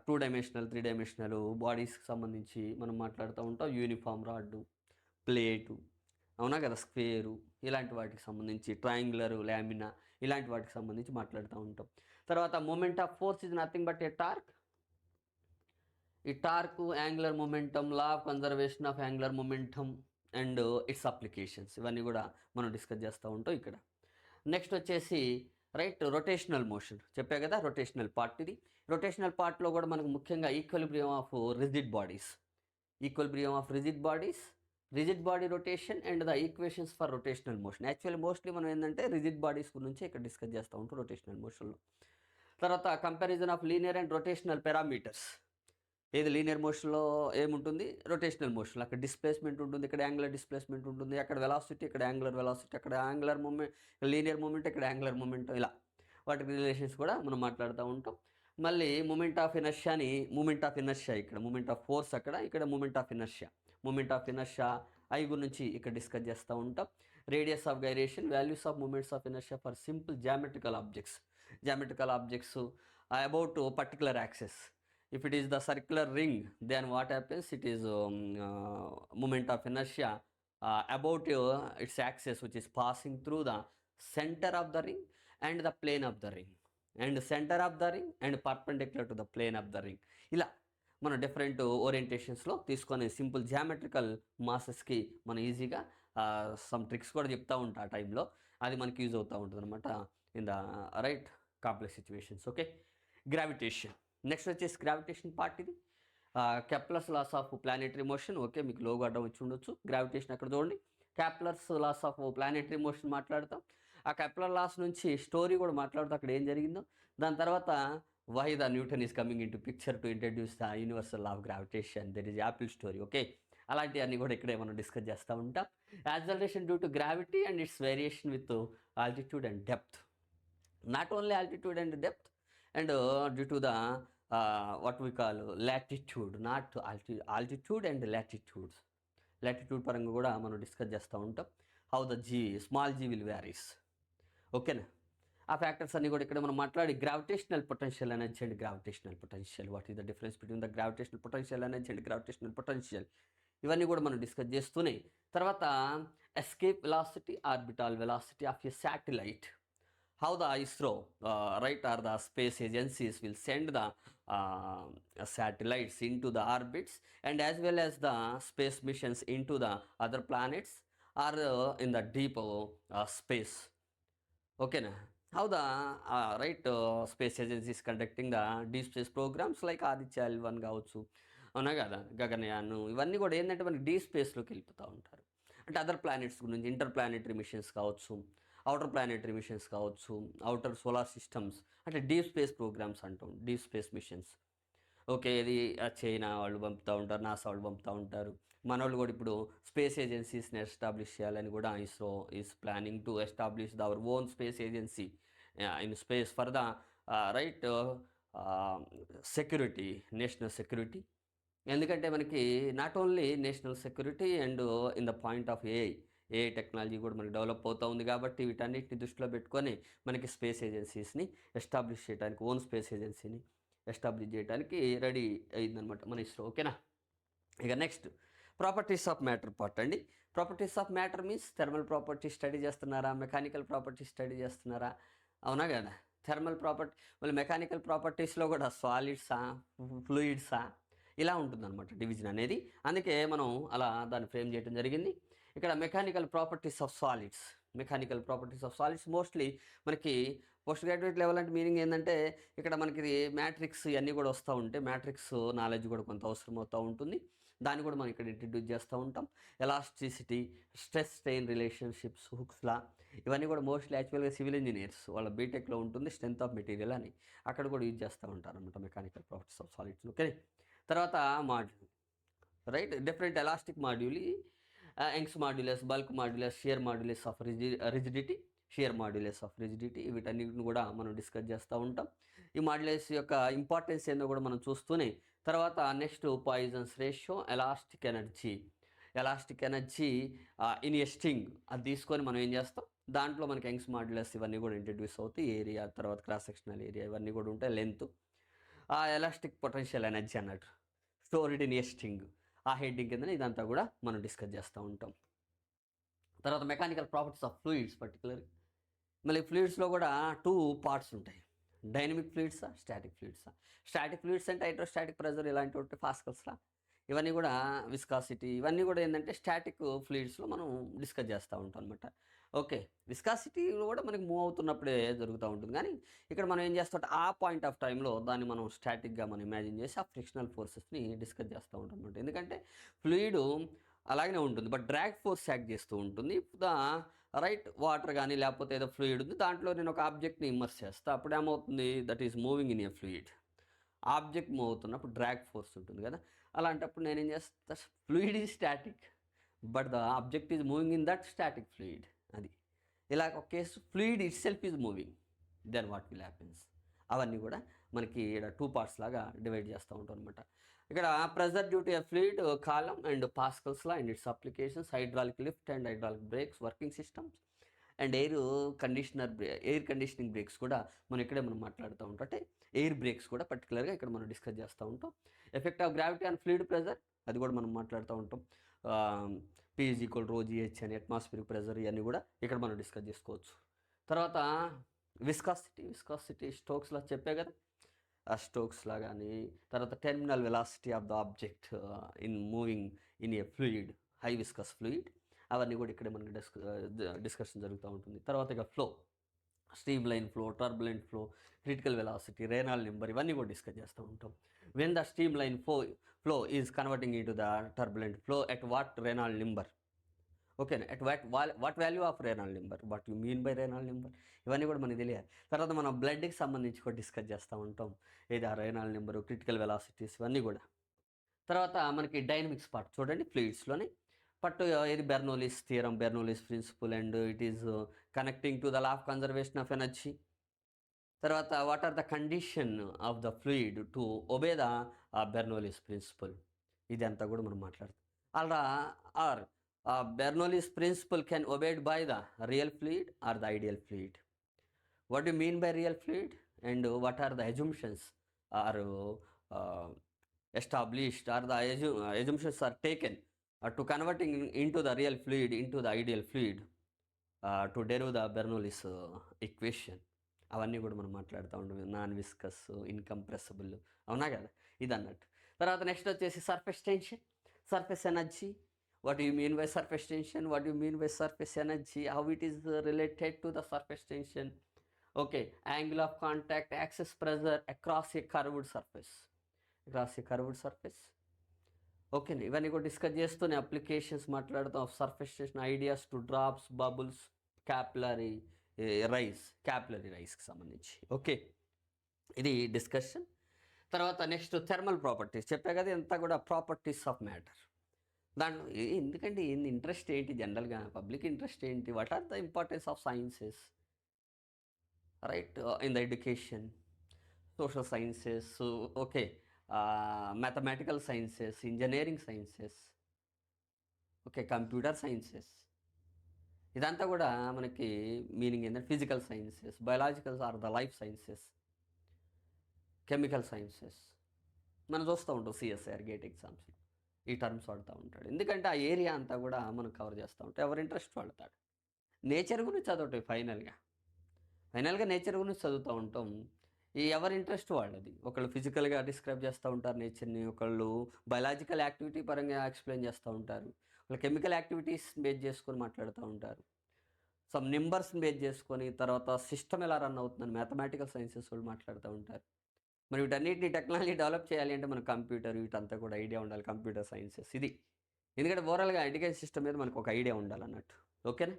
2 dimensional 3 dimensional బాడీస్కి సంబంధించి మనం మాట్లాడుతూ ఉంటాం. యూనిఫామ్ రాడ్డు, ప్లేటు, అవునా కదా, స్క్వేరు, ఇలాంటి వాటికి సంబంధించి ట్రయాంగులర్, లామినా, ఇలాంటి వాటికి సంబంధించి మాట్లాడుతూ ఉంటాం. తర్వాత moment of force is nothing but a torque. ఈ torque, angular momentum, law of conservation of angular momentum and its applications, ఇవన్నీ కూడా మనం డిస్కస్ చేస్తూ ఉంటాం ఇక్కడ. నెక్స్ట్ వచ్చేసి రైట్ రొటేషనల్ మోషన్ చెప్పా కదా, రొటేషనల్ పార్ట్ ఇది. రొటేషనల్ పార్ట్లో కూడా మనకు ముఖ్యంగా equilibrium of rigid bodies, rigid body rotation and the equations for rotational motion. Actually mostly మనం ఏంటంటే రిజిడ్ బాడీస్ గురించి ఇక్కడ డిస్కస్ చేస్తూ ఉంటాం రొటేషనల్ మోషన్లో. తర్వాత comparison of linear and rotational parameters. ఏది లీనియర్ మోషన్లో ఏముంటుంది, రొటేషనల్ మోషన్లో అక్కడ డిస్ప్లేస్మెంట్ ఉంటుంది, ఇక్కడ యాంగులర్ డిస్ప్లేస్మెంట్ ఉంటుంది, అక్కడ వెలాసిటీ, ఇక్కడ యాంగులర్ వెలాసిటీ, అక్కడ యాంగులర్ మూమెంట్, లీనియర్ మూమెంట్, ఇక్కడ యాంగులర్ మూమెంట్, ఇలా వాటి రిలేషన్స్ కూడా మనం మాట్లాడుతూ ఉంటాం. మళ్ళీ మూమెంట్ ఆఫ్ ఇనర్షియాని, ఇక్కడ మూమెంట్ ఆఫ్ ఫోర్స్ అక్కడ, ఇక్కడ మూమెంట్ ఆఫ్ ఇనర్షియా ఐ గురించి ఇక్కడ డిస్కస్ చేస్తూ ఉంటాం. Radius of gyration, values of moments of inertia for simple geometrical objects about particular axes. If it is the circular ring, then what happens, it is moment of inertia about its axis, which is passing through the center of the ring and the plane of the ring, and center of the ring and perpendicular to the plane of the ring. ఇలా మనం different ఓరియంటేషన్స్లో తీసుకొని simple geometrical మాసెస్కి మనం ఈజీగా some tricks కూడా చెప్తూ ఉంటా ఆ టైంలో, అది మనకి యూజ్ అవుతూ ఉంటుంది అనమాట in the right complex situations. Okay, gravitation. Next వచ్చేసి గ్రావిటేషన్ పార్ట్ ఇది. Kepler's laws of planetary motion. Okay, మీకు లోగో అడ్డం వచ్చి ఉండొచ్చు. గ్రావిటేషన్ అక్కడ చూడండి, Kepler's laws of planetary motion మాట్లాడతాం. ఆ కెప్లర్ లాస్ నుంచి స్టోరీ కూడా మాట్లాడుతూ అక్కడ ఏం జరిగిందో. దాని తర్వాత why the Newton is coming into picture to introduce the universal law of gravitation, that is apple story. Okay, అలాంటివన్నీ కూడా ఇక్కడే మనం డిస్కస్ చేస్తూ ఉంటాం. Acceleration due to gravity and its variation with altitude and depth. Not only altitude and depth and due to the what we call latitude, not altitude and latitudes. Latitude పరంగా కూడా మనం discuss చేస్తూ ఉంటాం. How the small g will varies. ఓకేనా, ఆ factors అన్నీ కూడా ఇక్కడ మనం మాట్లాడి gravitational potential energy and gravitational potential, what is the difference between the gravitational potential energy and gravitational potential, ఇవన్నీ కూడా మనం డిస్కస్ చేస్తూనే తర్వాత escape velocity, orbital velocity of a satellite, how the ISRO, right, or the space agencies will send the satellites into the orbits, and as well as the space missions into the other planets or in the deep space. Okay na? How the right space agencies conducting the deep space programs like Aditya L1 కావచ్చు, అవునా కదా, గగనయాన్, ఇవన్నీ కూడా ఏంటంటే మనకి deep స్పేస్లోకి వెళ్ళిపోతూ ఉంటారు. అంటే అదర్ ప్లానెట్స్ గురించి ఇంటర్ ప్లానెటరీ మిషన్స్ కావచ్చు, అవుటర్ ప్లానెటరీ మిషన్స్ కావచ్చు, అవుటర్ సోలార్ సిస్టమ్స్, అంటే డీప్ స్పేస్ ప్రోగ్రామ్స్ అంటాం, డీప్ స్పేస్ మిషన్స్. ఓకే, ఇది చైనా వాళ్ళు పంపుతూ ఉంటారు, నాసా వాళ్ళు పంపుతూ ఉంటారు. మన వాళ్ళు కూడా ఇప్పుడు స్పేస్ ఏజెన్సీస్ని ఎస్టాబ్లిష్ చేయాలని కూడా ISRO is planning to establish the our own space agency in space for the right security, national security. ఎందుకంటే మనకి not only national security and in the point of AI technology కూడా మనకి డెవలప్ అవుతూ ఉంది. కాబట్టి వీటన్నిటిని దృష్టిలో పెట్టుకొని మనకి స్పేస్ ఏజెన్సీస్ని ఎస్టాబ్లిష్ చేయడానికి, ఓన్ స్పేస్ ఏజెన్సీని ఎస్టాబ్లిష్ చేయడానికి రెడీ అయిందనమాట మన ఇస్రో. ఓకేనా. ఇక next properties of matter part అండి. Properties of matter means thermal properties study చేస్తున్నారా, మెకానికల్ ప్రాపర్టీస్ స్టడీ చేస్తున్నారా, అవునా కదా. థర్మల్ ప్రాపర్టీ, మళ్ళీ మెకానికల్ ప్రాపర్టీస్లో కూడా సాలిడ్సా, ఫ్లూయిడ్సా, ఇలా ఉంటుందన్నమాట డివిజన్ అనేది. అందుకే మనం అలా దాన్ని ఫ్రేమ్ చేయడం జరిగింది. ఇక్కడ mechanical properties of solids, mechanical properties of solids mostly మనకి పోస్ట్ గ్రాడ్యుయేట్ లెవెల్ అంటే మీనింగ్ ఏంటంటే ఇక్కడ మనకి మ్యాట్రిక్స్ ఇవన్నీ కూడా వస్తూ ఉంటాయి. మ్యాట్రిక్స్ నాలెడ్జ్ కూడా కొంత అవసరం అవుతూ ఉంటుంది. దాన్ని కూడా మనం ఇక్కడ ఇంట్రడ్యూస్ చేస్తూ ఉంటాం. ఎలాస్టిసిటీ, స్ట్రెస్ స్ట్రెయిన్ రిలేషన్షిప్స్, హుక్స్లా, ఇవన్నీ కూడా మోస్ట్లీ యాక్చువల్గా సివిల్ ఇంజనీర్స్ వాళ్ళ బీటెక్లో ఉంటుంది స్ట్రెంత్ ఆఫ్ మెటీరియల్ అని, అక్కడ కూడా యూజ్ చేస్తూ ఉంటారు అనమాట mechanical properties of solids. Okay. తర్వాత module, right, different elastic module, Young's modulus, bulk modulus, shear modulus of rigidity, shear modulus of rigidity, వీటన్నిటిని కూడా మనం డిస్కస్ చేస్తూ ఉంటాం. ఈ మాడ్యులస్ యొక్క ఇంపార్టెన్స్ ఏందో కూడా మనం చూస్తూనే తర్వాత next poisons ratio, elastic energy, elastic energy in a string, అది తీసుకొని మనం ఏం చేస్తాం, దాంట్లో మనకి యంగ్స్ మాడ్యులస్ ఇవన్నీ కూడా ఇంట్రడ్యూస్ అవుతాయి. ఏరియా, తర్వాత క్రాస్ సెక్షనల్ ఏరియా, ఇవన్నీ కూడా ఉంటాయి. లెంత్, ఆ ఎలాస్టిక్ పొటెన్షియల్ ఎనర్జీ అన్నట్టు స్టోర్డ్ ఇన్ ఎ స్ట్రింగ్, ఆ హెడ్డింగ్ కింద ఇదంతా కూడా మనం డిస్కస్ చేస్తూ ఉంటాం. తర్వాత mechanical properties of fluids particular, మళ్ళీ ఫ్లూయిడ్స్లో కూడా 2 పార్ట్స్ ఉంటాయి. డైనమిక్ ఫ్లూయిడ్సా, స్టాటిక్ ఫ్లూయిడ్సా. స్టాటిక్ ఫ్లూయిడ్స్ అంటే హైడ్రోస్టాటిక్ ప్రెజర్ ఇలాంటి పాస్కల్స్లా, ఇవన్నీ కూడా విస్కాసిటీ, ఇవన్నీ కూడా ఏంటంటే స్టాటిక్ ఫ్లూయిడ్స్లో మనం డిస్కస్ చేస్తూ ఉంటాం అనమాట. ఓకే, విస్కాసిటీలో కూడా మనకి మూవ్ అవుతున్నప్పుడే జరుగుతూ ఉంటుంది. కానీ ఇక్కడ మనం ఏం చేస్తాం, ఆ పాయింట్ ఆఫ్ టైంలో దాన్ని మనం స్టాటిక్గా మనం ఇమాజిన్ చేసి ఆ ఫ్రిక్షనల్ ఫోర్సెస్ని డిస్కస్ చేస్తూ ఉంటాం అనమాట. ఎందుకంటే ఫ్లూయిడ్ అలాగనే ఉంటుంది, బట్ డ్రాగ్ ఫోర్స్ యాక్ట్ చేస్తూ ఉంటుంది. ద రైట్ వాటర్ కానీ లేకపోతే ఏదో ఫ్లూయిడ్ ఉంది, దాంట్లో నేను ఒక ఆబ్జెక్ట్ని ఇమ్మర్స్ చేస్తా, అప్పుడు ఏమవుతుంది, that is moving in a fluid. Object move అవుతున్నప్పుడు డ్రాగ్ ఫోర్స్ ఉంటుంది కదా, అలాంటప్పుడు నేను ఏం చేస్తా, fluid is static but the object is moving in that static fluid. అది ఇలా ఒక case, fluid itself is moving, then what will happens. అవన్నీ కూడా మనకి ఇక్కడ 2 పార్ట్స్ లాగా డివైడ్ చేస్తూ ఉంటాం అనమాట. ఇక్కడ pressure due to a fluid column and Pascal's law and its applications, hydraulic lift and hydraulic brakes, working systems and air conditioning brakes కూడా మనం ఇక్కడే మనం మాట్లాడుతూ ఉంటాం. అంటే ఎయిర్ బ్రేక్స్ కూడా పర్టికులర్గా ఇక్కడ మనం డిస్కస్ చేస్తూ ఉంటాం. Effect of gravity on fluid pressure, అది కూడా మనం మాట్లాడుతూ ఉంటాం. P=ρgh అని, అట్మాస్ఫియరిక్ ప్రెజర్, ఇవన్నీ కూడా ఇక్కడ మనం డిస్కస్ చేసుకోవచ్చు. తర్వాత విస్కాసిటీ స్టోక్స్లా చెప్పే కదా, ఆ స్టోక్స్లా కానీ, తర్వాత terminal velocity of the object in moving in a fluid, high viscous fluid, అవన్నీ కూడా ఇక్కడే మనకి డిస్కషన్ జరుగుతూ ఉంటుంది. తర్వాత ఇక flow, stream line flow, turbulent flow, critical velocity, Reynold number, ఇవన్నీ కూడా డిస్కస్ చేస్తూ ఉంటాం. When the stream line flow is converting in to the turbulent flow at what Reynold number. ఓకేనా, at what value of Reynold number, what you mean by Reynold number, ఇవన్నీ కూడా మనకి తెలియాలి. తర్వాత మనం బ్లడ్కి సంబంధించి కూడా డిస్కస్ చేస్తూ ఉంటాం, ఏది ఆ రేనాల్డ్ నెంబరు, క్రిటికల్ వెలాసిటీస్, ఇవన్నీ కూడా. తర్వాత మనకి డైనమిక్స్ పార్ట్ చూడండి, ఫ్లూయిడ్స్లోనే పట్టు ఏది Bernoulli's theorem, Bernoulli's principle and it is connecting to the law of conservation of energy. తర్వాత what are the condition of the fluid to obey the Bernoulli's principle, ఇదంతా కూడా మనం మాట్లాడుతాం. అలా are Bernoulli's principle can obeyed by the real fluid or the ideal fluid. what do you mean by real fluid, and what are the assumptions are established, or the assumptions are taken to converting into the real fluid into the ideal fluid to derive the Bernoulli's equation. అవన్నీ కూడా మనం మాట్లాడుతూ ఉంటాం. Non viscous, incompressible, అవునా కదా, ఇది అన్నట్టు. తర్వాత నెక్స్ట్ వచ్చేసి surface tension, surface energy. What you mean by surface tension, what you mean by surface energy, how it is related to the surface tension. Okay, angle of contact, access pressure across a curved surface, across a curved surface. Okay, ఇవన్నీ కూడా discuss చేస్తూనే applications మాట్లాడుతాం. Surface station ideas to drops, bubbles, capillary capillary రైస్కి సంబంధించి. Okay, ఇది discussion. తర్వాత next thermal properties చెప్పా కదా, అంతా కూడా ప్రాపర్టీస్ ఆఫ్ మ్యాటర్. దాంట్లో ఎందుకంటే ఇంట్రెస్ట్ ఏంటి జనరల్గా, పబ్లిక్ ఇంట్రెస్ట్ ఏంటి, what are the importance of sciences, right, in the education, social sciences, okay, mathematical sciences, engineering sciences, okay, computer sciences, ఇదంతా కూడా మనకి మీనింగ్ ఏంటంటే physical sciences, biological or the life sciences, chemical sciences. మనం చూస్తూ ఉంటాం CSIR gate ఎగ్జామ్స్లో ఈ terms వాడుతూ ఉంటాడు. ఎందుకంటే ఆ ఏరియా అంతా కూడా మనం కవర్ చేస్తూ ఉంటాం. ఎవరి ఇంట్రెస్ట్ వాడతాడు. నేచర్ గురించి చదవటం ఫైనల్గా నేచర్ గురించి చదువుతూ ఉంటాం. ఈ ఎవరి ఇంట్రెస్ట్ వాళ్ళది. ఒకళ్ళు ఫిజికల్గా డిస్క్రైబ్ చేస్తూ ఉంటారు నేచర్ని, ఒకళ్ళు బయలాజికల్ యాక్టివిటీ పరంగా ఎక్స్ప్లెయిన్ చేస్తూ ఉంటారు, ఒకళ్ళు కెమికల్ యాక్టివిటీస్ బేస్ చేసుకొని మాట్లాడుతూ ఉంటారు, సమ్ నెంబర్స్ని బేస్ చేసుకొని, తర్వాత సిస్టమ్ ఎలా రన్ అవుతుందని మ్యాథమెటికల్ సైన్సెస్ వాళ్ళు మాట్లాడుతూ ఉంటారు. మరి వీటన్నిటిని టెక్నాలజీ డెవలప్ చేయాలి అంటే మన కంప్యూటర్ వీటంతా కూడా ఐడియా ఉండాలి, కంప్యూటర్ సైన్సెస్ ఇది. ఎందుకంటే ఓవరాల్గా ఎడ్యుకేషన్ సిస్టమ్ మీద మనకు ఒక ఐడియా ఉండాలన్నట్టు. ఓకేనా,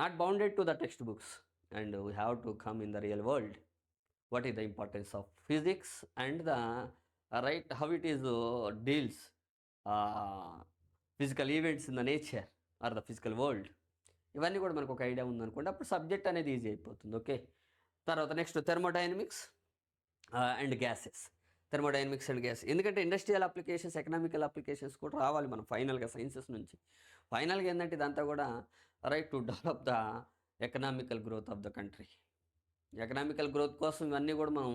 not bounded to the text books and we have to come in the real world. What is the importance of physics and the right how it is deals physical events in the nature or the physical world. ఇవన్నీ కూడా మనకు ఒక idea ఉందనుకోండి, అప్పుడు subject అనేది easy అయిపోతుంది. Okay, తర్వాత next thermodynamics and gases. Thermodynamics and gas ఎందుకంటే ఇండస్ట్రియల్ అప్లికేషన్స్, ఎకనామికల్ అప్లికేషన్స్ కూడా రావాలి మనం ఫైనల్గా సైన్సెస్ నుంచి. ఫైనల్గా ఏంటంటే ఇదంతా కూడా right to develop the economical growth of the country. Economical growth కోసం ఇవన్నీ కూడా మనం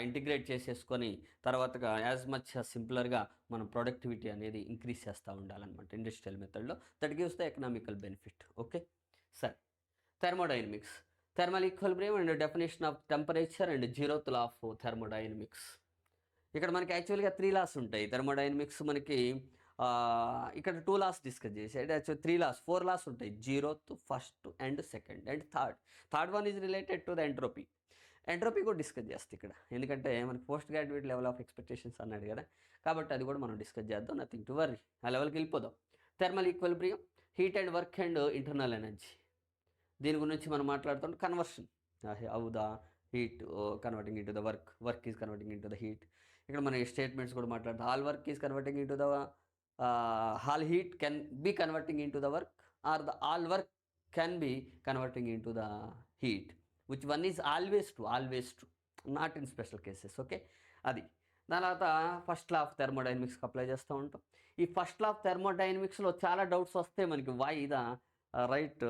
ఇంటిగ్రేట్ చేసేసుకొని తర్వాతగా యాజ్ మచ్ సింపులర్గా మనం ప్రొడక్టివిటీ అనేది ఇంక్రీజ్ చేస్తూ ఉండాలన్నమాట ఇండస్ట్రియల్ మెథడ్లో. That gives the economical benefit. Okay, సరే. Thermodynamics, thermal equilibrium and definition of temperature and zeroth law of thermodynamics. ఇక్కడ మనకి యాక్చువల్గా 3 లాస్ ఉంటాయి థెర్మోడైనమిక్స్. మనకి ఇక్కడ 2 లాస్ డిస్కస్ చేసాడు. యాక్చువల్ 3 లాస్ 4 లాస్ ఉంటాయి, zeroth, first and second and third one is related to the entropy. Entropy కూడా discuss చేస్తాం ఇక్కడ, ఎందుకంటే మనకి post graduate level of expectations అన్నాడు కదా, కాబట్టి అది కూడా మనం డిస్కస్ చేద్దాం. నథింగ్ టు వర్రీ, ఆ లెవెల్కి వెళ్ళిపోదాం. Thermal equilibrium, heat and work and internal energy. దీని గురించి మనం మాట్లాడుతుంటే conversion, how the heat converting in to the work is converting in to the heat. ఇక్కడ మన స్టేట్మెంట్స్ కూడా మాట్లాడుతాం. All work is converting in to the all heat can be converting into the work, or the all work can be converting into the heat. Which one is always true, not in special cases. Okay, అది. దాని తర్వాత first law of థెర్మోడైనమిక్స్కి apply చేస్తూ ఉంటాం. ఈ first law of థెర్మోడైనమిక్స్లో చాలా doubts వస్తాయి మనకి. Why the right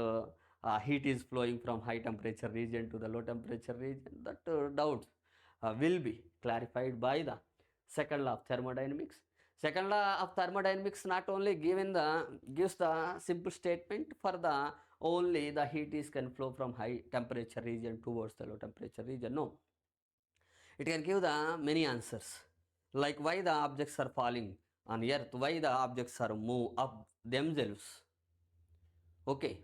heat is flowing from high temperature region to the low temperature region. That doubts will be clarified by the second law of thermodynamics. Second law of thermodynamics not only gives the simple statement for the only the heat is can flow from high temperature region towards the low temperature region. No, it can give the many answers, like why the objects are falling on earth, why the objects are move up themselves. Okay,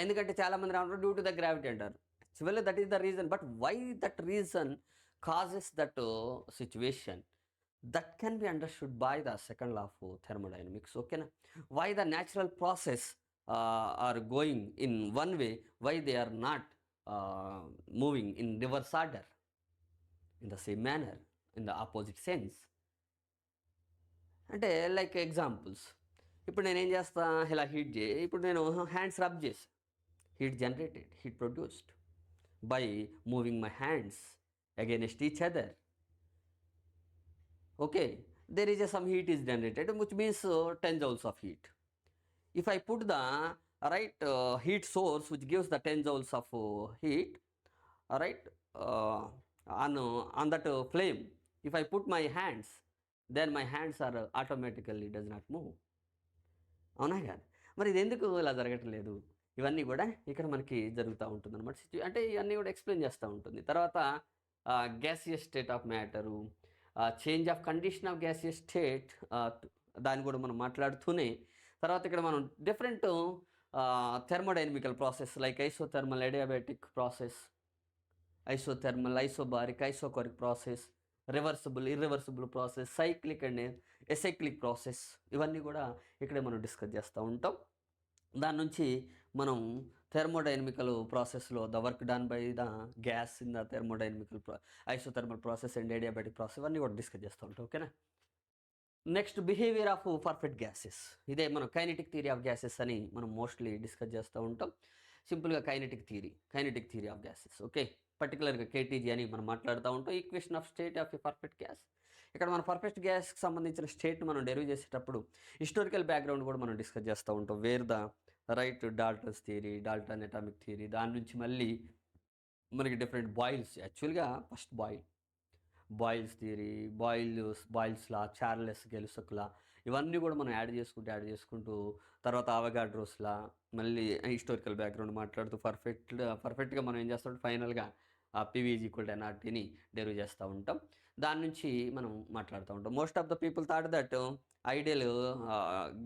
ఎందుకంటే చాలా మంది రావడం due to the gravity అంటారు. Actually that is the reason, but why that reason causes that situation, that can be understood by the second law of thermodynamics. Okay na, why the natural process are going in one way, why they are not moving in reverse order, in the same manner, in the opposite sense. అంటే like examples, ఇప్పుడు నేను ఏం చేస్తా, ఇలా heat ఇప్పుడు నేను hands rub చేసి heat generated, heat produced by moving my hands against each other. Okay, there is some heat is generated, which means 10 joules of heat. If I put the right heat source which gives the 10 joules of heat, right on on that flame. If I put my hands, then my hands are automatically does not move. అవునా కాదు? మరి ఇది ఎందుకు ఇలా జరగట్లేదు? ఇవన్నీ కూడా ఇక్కడ మనకి జరుగుతూ ఉంటుందన్నమాట. అంటే ఇవన్నీ కూడా ఎక్స్ప్లెయిన్ చేస్తూ ఉంటుంది. తర్వాత gaseous state of matter, change of condition of gaseous state, దాన్ని కూడా మనం మాట్లాడుతూనే తర్వాత ఇక్కడ మనం different thermodynamical process like isothermal, adiabatic process, isothermal, isobaric, isochoric process, reversible, irreversible process, cyclic and acyclic process, ఇవన్నీ కూడా ఇక్కడే మనం డిస్కస్ చేస్తూ ఉంటాం. దాని నుంచి మనం థెర్మోడైనమికల్ ప్రాసెస్లో the work done by the gas in the thermodynamical isothermal process and adiabatic process ఇవన్నీ కూడా డిస్కస్ చేస్తూ ఉంటాం. ఓకేనా? Next behaviour of perfect gases. ఇదే మనం కైనెటిక్ థియరీ ఆఫ్ గ్యాసెస్ అని మనం మోస్ట్లీ డిస్కస్ చేస్తూ ఉంటాం. సింపుల్గా kinetic theory of gases. Okay, పర్టికులర్గా కేటీజీ అని మనం మాట్లాడుతూ ఉంటాం. Equation of state of a perfect gas. ఇక్కడ మన పర్ఫెక్ట్ గ్యాస్కి సంబంధించిన స్టేట్ని మనం డెరివ్ చేసేటప్పుడు హిస్టారికల్ బ్యాక్గ్రౌండ్ కూడా మనం డిస్కస్ చేస్తూ ఉంటాం. Where the right Dalton's theory, Dalton atomic theory, దాని నుంచి మళ్ళీ మనకి డిఫరెంట్ బాయిల్స్, యాక్చువల్గా first Boyle's theory, Boyle's law, Charles Gay Lussac law, ఇవన్నీ కూడా మనం యాడ్ చేసుకుంటూ తర్వాత అవగాడ్రోస్ లా, మళ్ళీ హిస్టారికల్ బ్యాక్గ్రౌండ్ మాట్లాడుతూ పర్ఫెక్ట్గా మనం ఏం చేస్తాం ఫైనల్గా పివి ఈక్వల్ టు ఎన్ఆర్టీని డెరివ్ చేస్తూ ఉంటాం. దాని నుంచి మనం మాట్లాడుతూ ఉంటాం. Most of the people thought that ideal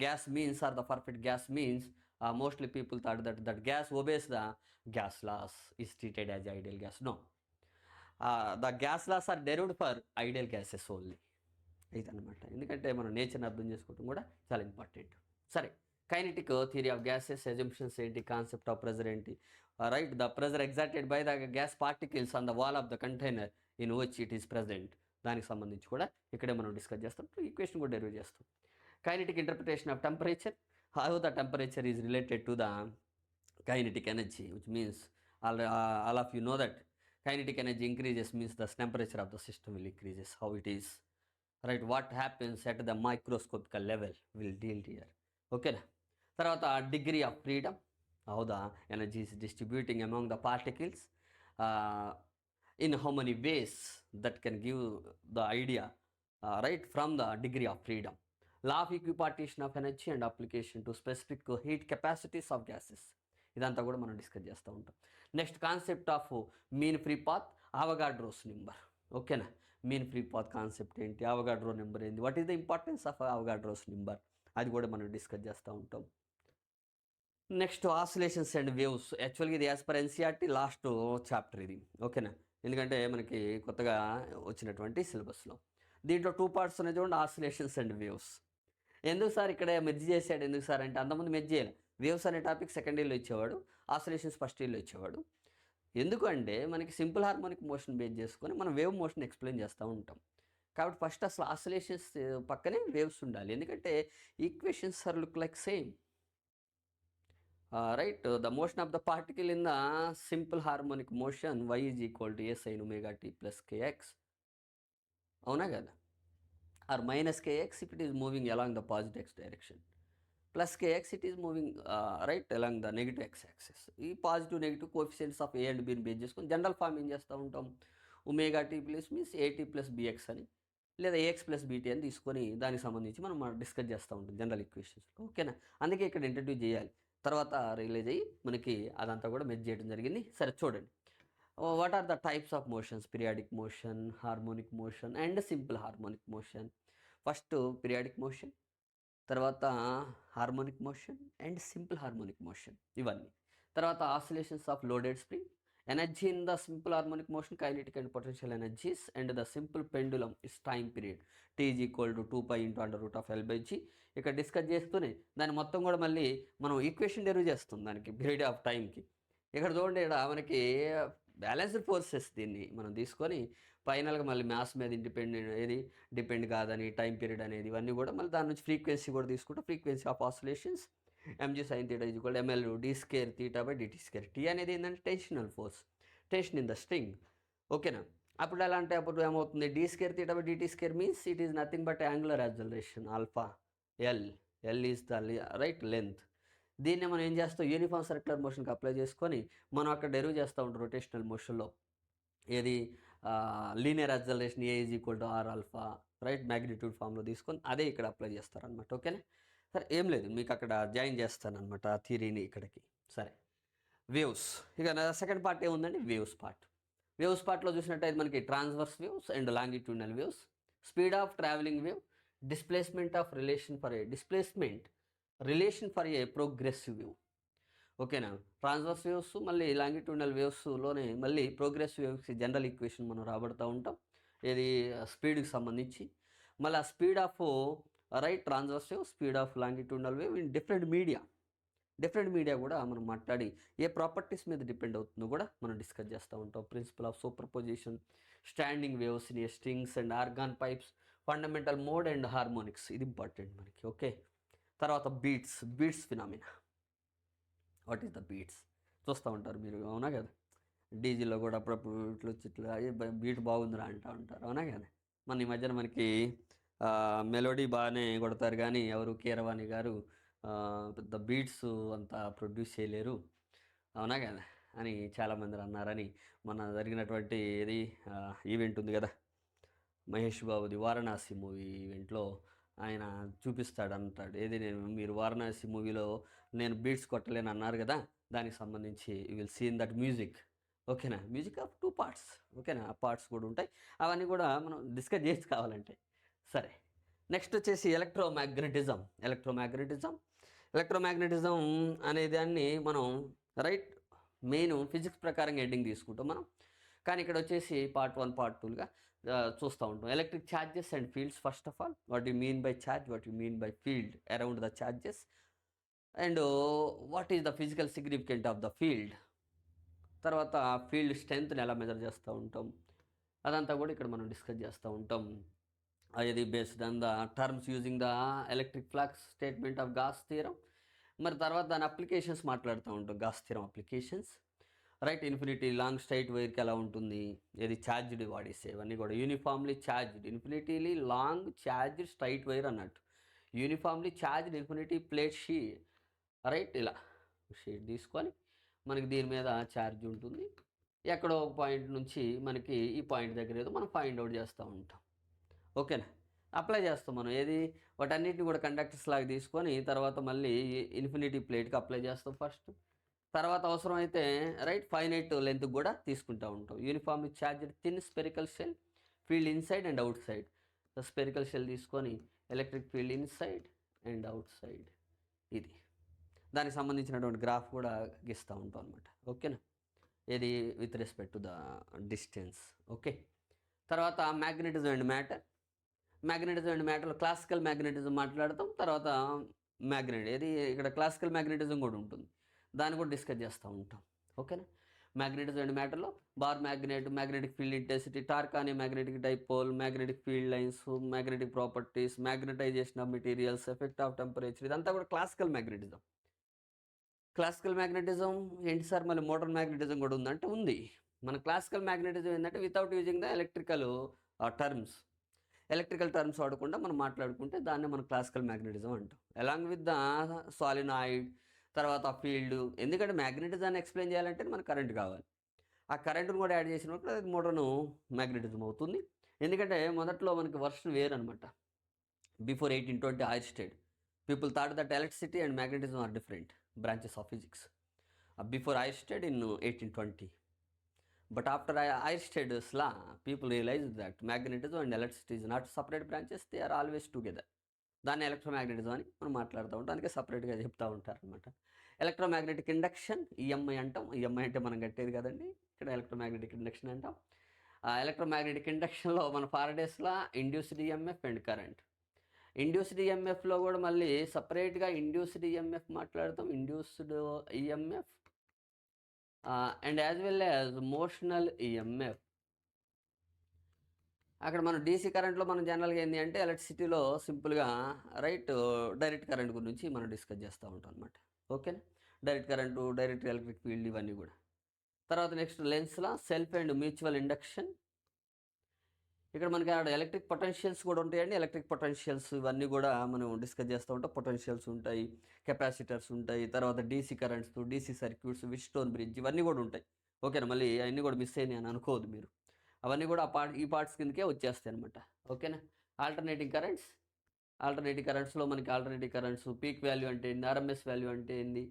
gas means or the perfect gas means, mostly people thought that gas obeys the gas laws is treated as ideal gas. No, the gas laws are derived for ideal gases only. ఇదన్నమాట. ఎందుకంటే మనం నేచర్ని అర్థం చేసుకోవడం కూడా చాలా important. సరే, kinetic theory of gases, assumptions ఏంటి, కాన్సెప్ట్ ఆఫ్ ప్రెజర్ ఏంటి, right, the pressure exerted by the gas particles on the wall of the container in which it is present, దానికి సంబంధించి కూడా ఇక్కడే మనం డిస్కస్ చేస్తాం. ఈక్వేషన్ కూడా డెరివ్ చేస్తాం. Kinetic interpretation of temperature, how the temperature is related to the kinetic energy, which means all of you know that kinetic energy increases means the temperature of the system will increases. How it is, right? What happens at the microscopical level will deal here. Okay na? Tarvata degree of freedom, how the energy is distributing among the particles, in how many ways, that can give the idea, right, from the degree of freedom. Law of equipartition of energy and application to specific heat capacities of gases, ఇదంతా కూడా మనం discuss చేస్తూ ఉంటాం. Next concept of mean free path, Avogadro's number. ఓకేనా? Mean free path concept ఏంటి, Avogadro number ఏంటి, what is the importance of Avogadro's number, అది కూడా మనం డిస్కస్ చేస్తూ ఉంటాం. Next oscillations and waves. యాక్చువల్గా ఇది as per NCERT last chapter ఇది. ఓకేనా? ఎందుకంటే మనకి కొత్తగా వచ్చినటువంటి సిలబస్లో దీంట్లో 2 పార్ట్స్ అనేది చూడండి, ఆసిలేషన్స్ అండ్ వేవ్స్. ఎందుకు సార్ ఇక్కడ మెర్జ్ చేశాడు, ఎందుకు సార్ అంటే అంతకుముందు మెర్జ్ చేయాలి. వేవ్స్ అనే టాపిక్ సెకండ్ ఇయర్లో ఇచ్చేవాడు, ఆసిలేషన్స్ ఫస్ట్ ఇయర్లో ఇచ్చేవాడు. ఎందుకు అంటే మనకి సింపుల్ హార్మోనిక్ మోషన్ బేస్ చేసుకొని మనం వేవ్ మోషన్ ఎక్స్ప్లెయిన్ చేస్తూ ఉంటాం. కాబట్టి ఫస్ట్ అసలు ఆసిలేషన్స్ పక్కనే వేవ్స్ ఉండాలి. ఎందుకంటే equations are look like same, right. The motion of the particle in the simple harmonic motion y is equal to a sin omega t plus kx. అవునా కదా? Or minus kx if it is moving along the positive x direction, plus kx it is moving right along the negative x axis. ఈ positive negative coefficients of A and బీని base చేసుకొని general form ఏం చేస్తూ ఉంటాం, omega T plus means AT plus BX అని, లేదా a x plus BT అని తీసుకొని దానికి సంబంధించి మనం డిస్కస్ చేస్తూ ఉంటాం జనరల్ ఈక్వేషన్స్. ఓకేనా? అందుకే ఇక్కడ ఇంట్రడ్యూస్ చేయాలి, తర్వాత రియలైజ్ అయ్యి మనకి అదంతా కూడా మెజ్ చేయడం జరిగింది. సరే చూడండి, what are the types of motions, periodic motion, harmonic motion and simple harmonic motion. First periodic motion, తర్వాత harmonic motion and simple harmonic motion, ఇవన్నీ. తర్వాత oscillations of loaded spring, energy in the simple harmonic motion, kinetic and potential energies and the simple pendulum is time period T is equal to 2π into √L/g. ఇక్కడ discuss చేస్తూనే దాన్ని మొత్తం కూడా మళ్ళీ మనం equation derive చేస్తాం దానికి పీరియడ్ ఆఫ్ టైంకి. ఇక్కడ చూడండి, ఇక్కడ మనకి బ్యాలెన్స్డ్ ఫోర్సెస్ దీన్ని మనం తీసుకొని ఫైనల్గా మళ్ళీ మ్యాథ్స్ మీద డిపెండ్ కాదని టైం పీరియడ్ అనేది ఇవన్నీ కూడా మళ్ళీ దాని నుంచి ఫ్రీక్వెన్సీ కూడా తీసుకుంటే frequency of oscillations mg sin θ is equal ml d²θ/dt². T అనేది ఏంటంటే tensional force, tension in the string. ఓకేనా? అప్పుడు ఎలా అంటే అప్పుడు ఏమవుతుంది, d²θ/dt² means it is nothing but angular acceleration alpha L is the right length. దీన్ని మనం ఏం చేస్తాం, యూనిఫామ్ సర్క్యులర్ మోషన్కి అప్లై చేసుకొని మనం అక్కడ డెరివ్ చేస్తూ ఉంటాం రొటేషనల్ మోషన్లో. ఏది linear acceleration a is equal to r alpha, right, magnitude ఫామ్లో తీసుకొని అదే ఇక్కడ అప్లై చేస్తారనమాట. ఓకేనా. సరే, ఏం లేదు, మీకు అక్కడ జాయిన్ చేస్తానమాట ఆ థియరీని ఇక్కడికి. సరే, వేవ్స్. ఇక సెకండ్ పార్ట్ ఏముందండి, వేవ్స్ పార్ట్. వేవ్స్ పార్ట్లో చూసినట్టయితే మనకి transverse waves and longitudinal waves, speed of travelling wave, displacement of relation for a progressive wave. ఓకేనా. ట్రాన్స్వర్స్ వేవ్స్ మళ్ళీ లాంగిట్యూడినల్ వేవ్స్లోనే మళ్ళీ ప్రోగ్రెసివ్ వేవ్స్ జనరల్ ఈక్వేషన్ మనం రాబడుతూ ఉంటాం, ఏది స్పీడ్కి సంబంధించి. మళ్ళీ ఆ speed of right transverse wave, speed of longitudinal wave in different media కూడా మనం మాట్లాడి ఏ ప్రాపర్టీస్ మీద డిపెండ్ అవుతుందో కూడా మనం డిస్కస్ చేస్తూ ఉంటాం. Principle of superposition, standing waves in strings and organ pipes, fundamental mode and harmonics, ఇది ఇంపార్టెంట్ మనకి. ఓకే. తర్వాత beats phenomena. What is the beats చూస్తూ ఉంటారు మీరు, అవునా కదా. డీజీలో కూడా అప్పుడప్పుడు ఇట్లా వచ్చి ఇట్లా బీట్ బాగుందిరా అంటూ ఉంటారు, అవునా కదా. ఈ మధ్యన మనకి మెలోడీ బాగానే కొడతారు కానీ ఎవరు కీరవాణి గారు పెద్ద బీట్స్ అంతా ప్రొడ్యూస్ చేయలేరు, అవునా కదా అని చాలామంది అన్నారని మన జరిగినటువంటి ఇది ఈవెంట్ ఉంది కదా, మహేష్ బాబుది వారణాసి మూవీ ఈవెంట్లో ఆయన చూపిస్తాడు అంటాడు, ఏది మీరు వారణాసి మూవీలో నేను బీట్స్ కొట్టలేను అన్నారు కదా, దానికి సంబంధించి you will see in that music. ఓకేనా. Music of 2 parts. ఓకేనా. ఆ పార్ట్స్ కూడా ఉంటాయి, అవన్నీ కూడా మనం డిస్కస్ చేసి కావాలంటే. సరే, నెక్స్ట్ వచ్చేసి ఎలక్ట్రోమాగ్నెటిజం అనే దాన్ని మనం రైట్ మెయిన్ ఫిజిక్స్ ప్రకారం హెడ్డింగ్ తీసుకుంటాం మనం, కానీ ఇక్కడ వచ్చేసి పార్ట్ 1 పార్ట్ 2గా చూస్తూ ఉంటాం. Electric charges and fields. First of all, what you mean by charge, what you mean by field around the charges, and what is the physical significant of the field. తర్వాత field స్ట్రెంత్ని ఎలా measure చేస్తూ ఉంటాం, అదంతా కూడా ఇక్కడ మనం discuss చేస్తూ ఉంటాం. అది based on the terms using the electric flux statement of Gauss theorem. మరి తర్వాత దాని అప్లికేషన్స్ మాట్లాడుతూ ఉంటాం, Gauss theorem applications. Right, infinity long straight వైర్కి ఎలా ఉంటుంది, ఏది ఛార్జ్డ్ బాడీస్, ఇవన్నీ కూడా uniformly charged, infinitely long charged straight wire అన్నట్టు, uniformly charged infinity plate sheet. Right, ఇలా షీట్ తీసుకొని మనకి దీని మీద ఛార్జ్ ఉంటుంది, ఎక్కడో ఒక పాయింట్ నుంచి మనకి ఈ పాయింట్ దగ్గర ఏదో మనం ఫైండ్ అవుట్ చేస్తూ ఉంటాం. ఓకేనా. అప్లై చేస్తాం మనం, ఏది వాటన్నిటిని కూడా కండక్టర్స్ లాగా తీసుకొని తర్వాత మళ్ళీ ఇన్ఫినిటీ ప్లేట్కి అప్లై చేస్తాం ఫస్ట్. తర్వాత అవసరం అయితే రైట్ ఫైనైట్ లెంత్ కూడా తీసుకుంటూ ఉంటాం. Uniformly charged thin spherical shell, field inside and outside. Spherical shell తీసుకొని electric field inside and outside, ఇది దానికి సంబంధించినటువంటి గ్రాఫ్ కూడా గీస్తూ ఉంటాం అనమాట. ఓకేనా. ఇది with respect to the distance. Okay. తర్వాత మ్యాగ్నెటిజం అండ్ మ్యాటర్లో క్లాసికల్ మ్యాగ్నెటిజం మాట్లాడతాం. తర్వాత ఏది ఇక్కడ క్లాసికల్ మ్యాగ్నెటిజం కూడా ఉంటుంది, దాన్ని కూడా డిస్కస్ చేస్తూ ఉంటాం. ఓకేనా. మ్యాగ్నెటిజం అండ్ మ్యాటర్లో bar magnetic field intensity, torque అనే magnetic dipole, magnetic field lines, magnetic properties, magnetisation of materials, effect of temperature, ఇదంతా కూడా క్లాసికల్ మ్యాగ్నెటిజం ఏంటి సార్, మళ్ళీ మోడర్న్ మ్యాగ్నెటిజం కూడా ఉందంటే ఉంది. మన క్లాసికల్ మ్యాగ్నెటిజం ఏంటంటే without using the electrical terms వాడకుండా మనం మాట్లాడుకుంటే దాన్ని మనం క్లాసికల్ మ్యాగ్నెటిజం అంటాం. అలాంగ్ విత్ ద సాలినాయిడ్, తర్వాత ఫీల్డ్. ఎందుకంటే మ్యాగ్నెటిజాన్ని ఎక్స్ప్లెయిన్ చేయాలంటే మనకు కరెంట్ కావాలి, ఆ కరెంటును కూడా యాడ్ చేసినప్పుడు అది మోడర్న్ మ్యాగ్నెటిజం అవుతుంది. ఎందుకంటే మొదట్లో మనకి వర్షన్ వేరు అనమాట. Before 1820 Oersted people thought that electricity and magnetism are different branches of physics. Before Eirsted in 1820. But after Eirsted's law, people realized that magnetism and electricity is not separate branches, they are always together. దాన్ని electromagnetism అని మనం మాట్లాడుతూ ఉంటాం, అందుకే సపరేట్గా చెప్తూ ఉంటారు అనమాట. ఎలక్ట్రోమాగ్నెటిక్ ఇండక్షన్, ఈఎంఐ అంటాం. ఈఎంఐ అంటే మనం కట్టేది కదండి, ఇక్కడ ఎలక్ట్రోమాగ్నెటిక్ ఇండక్షన్ అంటాం. ఎలక్ట్రోమాగ్నెటిక్ ఇండక్షన్లో మన Faraday's law induced EMF and current. Induced ఈఎంఎఫ్లో కూడా మళ్ళీ సపరేట్గా ఇండ్యూస్డ్ ఈఎంఎఫ్ మాట్లాడతాం, induced EMF and as well as motional EMF. అక్కడ మనం డీసీ కరెంట్లో మనం జనరల్గా ఏంటి అంటే ఎలక్ట్రిసిటీలో సింపుల్గా రైట్ డైరెక్ట్ కరెంట్ గురించి మనం డిస్కస్ చేస్తూ ఉంటాం అనమాట. ఓకేనా. Direct current, direct electric field, ఇవన్నీ కూడా. తర్వాత next Lenz's law self and mutual induction. ఇక్కడ మనకి ఆడ ఎలక్ట్రిక్ పొటెన్షియల్స్ కూడా ఉంటాయండి. ఎలక్ట్రిక్ పొటెన్షియల్స్ ఇవన్నీ కూడా మనం డిస్కస్ చేస్తూ ఉంటాం. పొటెన్షియల్స్ ఉంటాయి, కెపాసిటర్స్ ఉంటాయి, తర్వాత DC currents, DC circuits, Wheatstone bridge, ఇవన్నీ కూడా ఉంటాయి. ఓకేనా, మళ్ళీ అవన్నీ కూడా మిస్ అయినాయి అని అనుకోవద్దు మీరు. అవన్నీ కూడా ఈ పార్ట్స్ కిందకే వచ్చేస్తాయి అనమాట. ఓకేనా. ఆల్టర్నేటింగ్ కరెంట్స్లో మనకి ఆల్టర్నేటింగ్ కరెంట్స్ పీక్ వాల్యూ అంటే ఏంది, ఆర్ఎంఎస్ వాల్యూ అంటే ఏంది,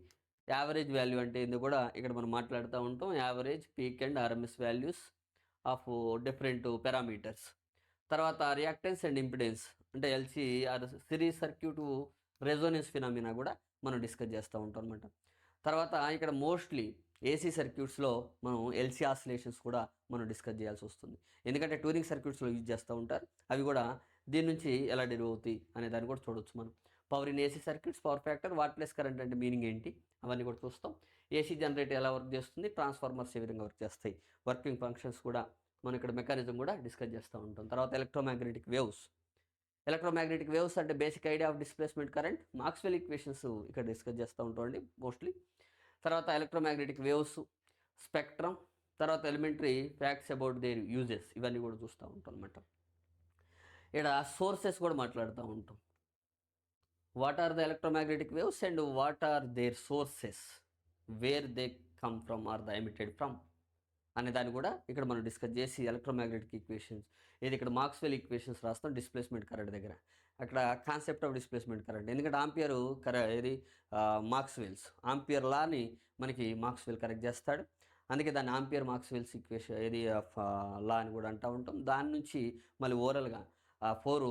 యావరేజ్ వాల్యూ అంటే ఏంది కూడా ఇక్కడ మనం మాట్లాడుతూ ఉంటాం. Average, peak and RMS values of different parameters. తర్వాత రియాక్టెన్స్ అండ్ ఇంపిడెన్స్ అంటే LC series circuit Resonance phenomena కూడా మనం డిస్కస్ చేస్తూ ఉంటాం అనమాట. తర్వాత ఇక్కడ మోస్ట్లీ ఏసీ సర్క్యూట్స్లో మనం ఎల్సి ఆసిలేషన్స్ కూడా మనం డిస్కస్ చేయాల్సి వస్తుంది. ఎందుకంటే టూరింగ్ సర్క్యూట్స్లో యూజ్ చేస్తూ ఉంటారు. అవి కూడా దీని నుంచి ఎలా డెరివ్ అవుతాయి అనే దాన్ని కూడా చూడవచ్చు మనం. Power in AC circuits, power factor, what plus current అంటే మీనింగ్ ఏంటి, అవన్నీ కూడా చూస్తాం. ఏసీ జనరేటర్ ఎలా వర్క్ చేస్తుంది, ట్రాన్స్ఫార్మర్స్ ఏ విధంగా వర్క్ చేస్తాయి, వర్కింగ్ ఫంక్షన్స్ కూడా మనం ఇక్కడ మెకానిజం కూడా డిస్కస్ చేస్తూ ఉంటాం. తర్వాత ఎలక్ట్రోమాగ్నెటిక్ వేవ్స్ అంటే basic idea of displacement current, Maxwell equations ఇక్కడ డిస్కస్ చేస్తూ ఉంటామండి మోస్ట్లీ. తర్వాత ఎలక్ట్రోమాగ్నెటిక్ వేవ్స్, స్పెక్ట్రమ్, తర్వాత elementary facts about their uses, ఇవన్నీ కూడా చూస్తూ ఉంటాం అనమాట. ఇక్కడ సోర్సెస్ కూడా మాట్లాడుతూ ఉంటాం. What are the electromagnetic waves and what are their sources, where they come from or the emitted from అనే దాన్ని కూడా ఇక్కడ మనం డిస్కస్ చేసి ఎలక్ట్రోమాగ్నెటిక్ ఈక్వేషన్స్ ఇది ఇక్కడ మాక్స్వెల్ ఈక్వేషన్స్ రాస్తాం డిస్ప్లేస్మెంట్ కరెంట్ దగ్గర. అక్కడ కాన్సెప్ట్ ఆఫ్ డిస్ప్లేస్మెంట్ కరెంట్, ఎందుకంటే ఆంపియర్ ఇది మాక్స్వెల్స్ ఆంపియర్ లాని మనకి మాక్స్వెల్ కరెక్ట్ చేస్తాడు. అందుకే దాన్ని ఆంపియర్ మాక్స్వెల్స్ ఈక్వేషన్ ఇది లా అని కూడా అంటూ ఉంటాం. దాని నుంచి మళ్ళీ ఓవరాల్గా 4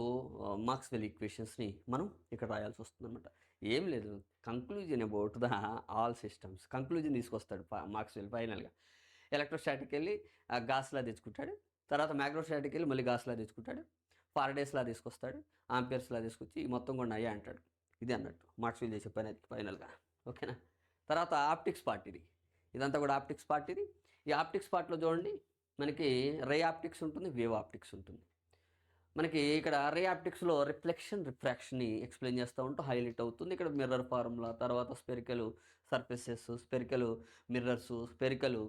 మాక్స్వెల్ ఈక్వేషన్స్ని మనం ఇక్కడ రాయాల్సి వస్తుంది అనమాట. ఏం లేదు, conclusion about the all systems conclusion తీసుకొస్తాడు మాక్స్వెల్ ఫైనల్గా. ఎలక్ట్రోస్టాటిక్ వెళ్ళి గాస్లా తెచ్చుకుంటాడు, తర్వాత మ్యాగ్నోస్టాటిక్ వెళ్ళి మళ్ళీ గాస్లా తెచ్చుకుంటాడు, ఫారడేస్లా తీసుకొస్తాడు, ఆంపియర్స్లా తీసుకొచ్చి ఈ మొత్తం కూడా అయ్యా అంటాడు. ఇది అన్నట్టు మాక్స్వెల్ చేసే పని ఫైనల్గా. ఓకేనా. తర్వాత ఆప్టిక్స్ పార్ట్ ఇదంతా కూడా ఆప్టిక్స్ పార్ట్ ఈ ఆప్టిక్స్ పార్ట్లో చూడండి మనకి రే ఆప్టిక్స్ ఉంటుంది, వేవ్ ఆప్టిక్స్ ఉంటుంది. మనకి ఇక్కడ రే ఆప్టిక్స్లో రిఫ్రాక్షన్ని ఎక్స్ప్లెయిన్ చేస్తూ ఉంటాం, హైలైట్ అవుతుంది. ఇక్కడ మిర్రర్ ఫార్ములా, తర్వాత spherical surfaces, spherical mirrors, spherical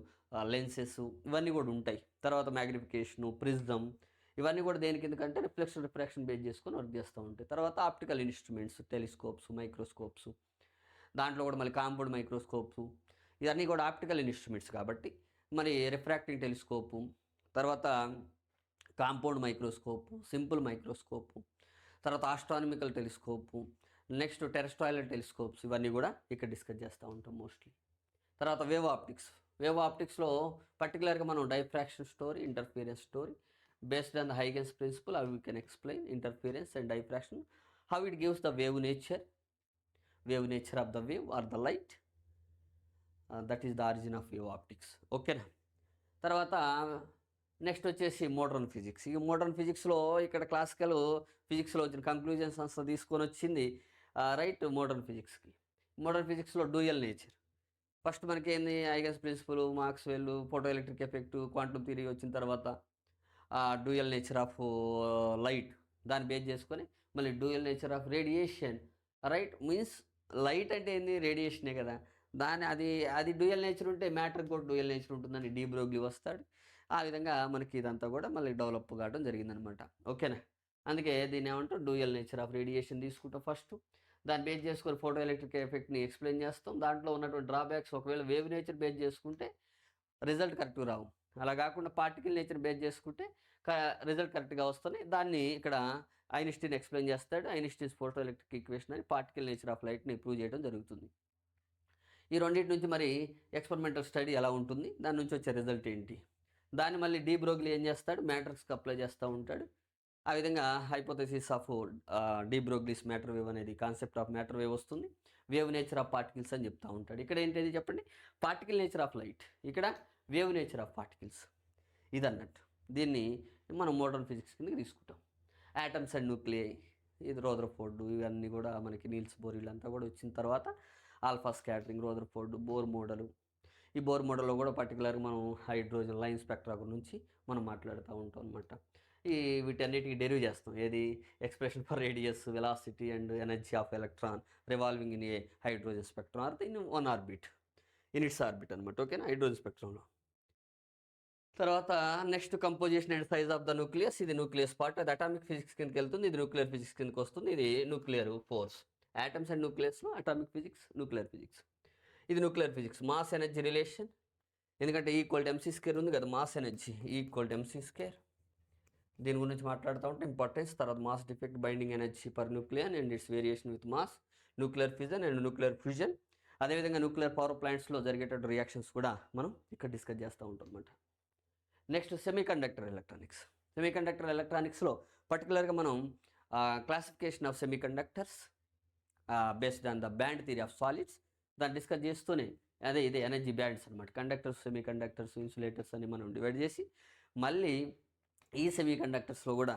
lenses, ఇవన్నీ కూడా ఉంటాయి. తర్వాత మ్యాగ్నిఫికేషను, ప్రిజం, ఇవన్నీ కూడా దేనికి ఎందుకంటే రిఫ్రాక్షన్ బేస్ చేసుకొని వర్క్ చేస్తూ ఉంటాయి. తర్వాత ఆప్టికల్ ఇన్స్ట్రుమెంట్స్, టెలిస్కోప్స్, మైక్రోస్కోప్స్, దాంట్లో కూడా మళ్ళీ కాంపౌండ్ మైక్రోస్కోప్స్, ఇవన్నీ కూడా ఆప్టికల్ ఇన్స్ట్రుమెంట్స్ కాబట్టి మరి రిఫ్రాక్టింగ్ టెలిస్కోపు, తర్వాత కాంపౌండ్ మైక్రోస్కోపు, సింపుల్ మైక్రోస్కోపు, తర్వాత ఆస్ట్రానమికల్ టెలిస్కోపు, నెక్స్ట్ టెరెస్ట్రాయిల్ టెలిస్కోప్స్, ఇవన్నీ కూడా ఇక్కడ డిస్కస్ చేస్తూ ఉంటాం మోస్ట్లీ. తర్వాత వేవ్ ఆప్టిక్స్లో పర్టికులర్గా మనం diffraction story, interference story based on the Huygens principle how you can explain interference and diffraction, how it gives the wave nature of the wave or the light, that is the origin of wave optics. ఓకేనా. తర్వాత next వచ్చేసి modern physics. ఈ modern ఫిజిక్స్లో ఇక్కడ classical ఫిజిక్స్లో వచ్చిన conclusions అంతా తీసుకొని వచ్చింది రైట్ మోడర్న్ ఫిజిక్స్లో డ్యూయల్ నేచర్. ఫస్ట్ మనకి ఏంది Huygens principle, Maxwell, photo electric effect, quantum theory వచ్చిన తర్వాత డ్యూయల్ నేచర్ ఆఫ్ లైట్ దాన్ని బేస్ చేసుకొని మళ్ళీ dual nature of radiation. Right means light అంటే ఏంది, రేడియేషనే కదా. అది డ్యూయల్ నేచర్ ఉంటే మ్యాటర్కి కూడా డ్యూయల్ నేచర్ ఉంటుందని డి బ్రోగ్లీ వస్తాడు. ఆ విధంగా మనకి ఇదంతా కూడా మళ్ళీ డెవలప్ కావడం జరిగిందనమాట. ఓకేనా. అందుకే దీన్ని ఏమంటాం, డ్యూయల్ నేచర్ ఆఫ్ రేడియేషన్ తీసుకుంటాం ఫస్ట్. దాన్ని బేస్ చేసుకొని ఫోటో ఎలక్ట్రిక్ ఎఫెక్ట్ని ఎక్స్ప్లెయిన్ చేస్తాం. దాంట్లో ఉన్నటువంటి డ్రాబ్యాక్స్, ఒకవేళ వేవ్ నేచర్ బేస్ చేసుకుంటే రిజల్ట్ కరెక్ట్గా రావు, అలా కాకుండా పార్టికల్ నేచర్ బేస్ చేసుకుంటే రిజల్ట్ కరెక్ట్గా వస్తుంది. దాన్ని ఇక్కడ ఐన్స్టీన్ ఎక్స్ప్లెయిన్ చేస్తాడు. ఐన్స్టీన్స్ ఫోటో ఎలక్ట్రిక్ ఈక్వేషన్ అని పార్టికల్ నేచర్ ఆఫ్ లైట్ని ప్రూవ్ చేయడం జరుగుతుంది. ఈ రెండింటి నుంచి మరి ఎక్స్పెరిమెంటల్ స్టడీ ఎలా ఉంటుంది, దాని నుంచి వచ్చే రిజల్ట్ ఏంటి, దాన్ని మళ్ళీ డి బ్రోగ్లీ ఏం చేస్తాడు, మ్యాట్రిక్స్కి అప్లై చేస్తూ ఉంటాడు. ఆ విధంగా hypothesis of de Broglie's matter wave అనేది కాన్సెప్ట్ ఆఫ్ మ్యాటర్ వేవ్ వస్తుంది. వేవ్ నేచర్ ఆఫ్ పార్టికల్స్ అని చెప్తూ ఉంటాడు. ఇక్కడ ఏంటిది చెప్పండి, పార్టికల్ నేచర్ ఆఫ్ లైట్, ఇక్కడ వేవ్ నేచర్ ఆఫ్ పార్టికల్స్, ఇదన్నట్టు. దీన్ని మనం మోడర్న్ ఫిజిక్స్ కిందకి తీసుకుంటాం. యాటమ్స్ అండ్ న్యూక్లియై, ఇది రోదర్ఫోర్డ్, ఇవన్నీ కూడా మనకి నీల్స్ బోర్ వీళ్ళంతా కూడా వచ్చిన తర్వాత alpha scattering, Rutherford, Bohr model. ఈ బోర్ మోడల్లో కూడా పర్టికులర్గా మనం హైడ్రోజన్ లైన్ స్పెక్ట్రా గురించి మనం మాట్లాడుతూ ఉంటాం అనమాట. వీటన్నిటికి డెరివ్ చేస్తాం, ఏది expression for radius, velocity and energy of electron revolving in a hydrogen spectrum or in one orbit, in its orbit అనమాట. ఓకేనా, హైడ్రోజన్ స్పెక్ట్రంలో. తర్వాత next composition and size of the nucleus, ఇది న్యూక్లియస్ పార్ట్, అది atomic physics కిందకి వెళ్తుంది, ఇది nuclear physics కిందకి వస్తుంది. ఇది న్యూక్లియర్ ఫోర్స్, యాటమ్స్ అండ్ న్యూక్లియస్లో అటామిక్ ఫిజిక్స్, న్యూక్లియర్ ఫిజిక్స్. ఇది nuclear physics, mass energy relation, ఎందుకంటే ఈక్వల్ టు ఎంసీ స్క్వేర్ ఉంది కదా, mass energy equal to MC square. దీని గురించి మాట్లాడుతూ ఉంటే ఇంపార్టెన్స్, తర్వాత mass defect, binding energy per nucleon and its variation with mass, nuclear fission and nuclear fusion, అదేవిధంగా nuclear power ప్లాంట్స్లో జరిగేటటువంటి రియాక్షన్స్ కూడా మనం ఇక్కడ డిస్కస్ చేస్తూ ఉంటాం అనమాట. Next semiconductor electronics. సెమీకండక్టర్ ఎలక్ట్రానిక్స్లో పర్టికులర్గా మనం classification of semiconductors based on the band theory of solids దాన్ని డిస్కస్ చేస్తూనే ఇదే ఎనర్జీ బ్యాండ్స్ అనమాట. కండక్టర్స్, సెమీకండక్టర్స్, ఇన్సులేటర్స్ అని మనం డివైడ్ చేసి మళ్ళీ ఈ సెమీకండక్టర్స్లో కూడా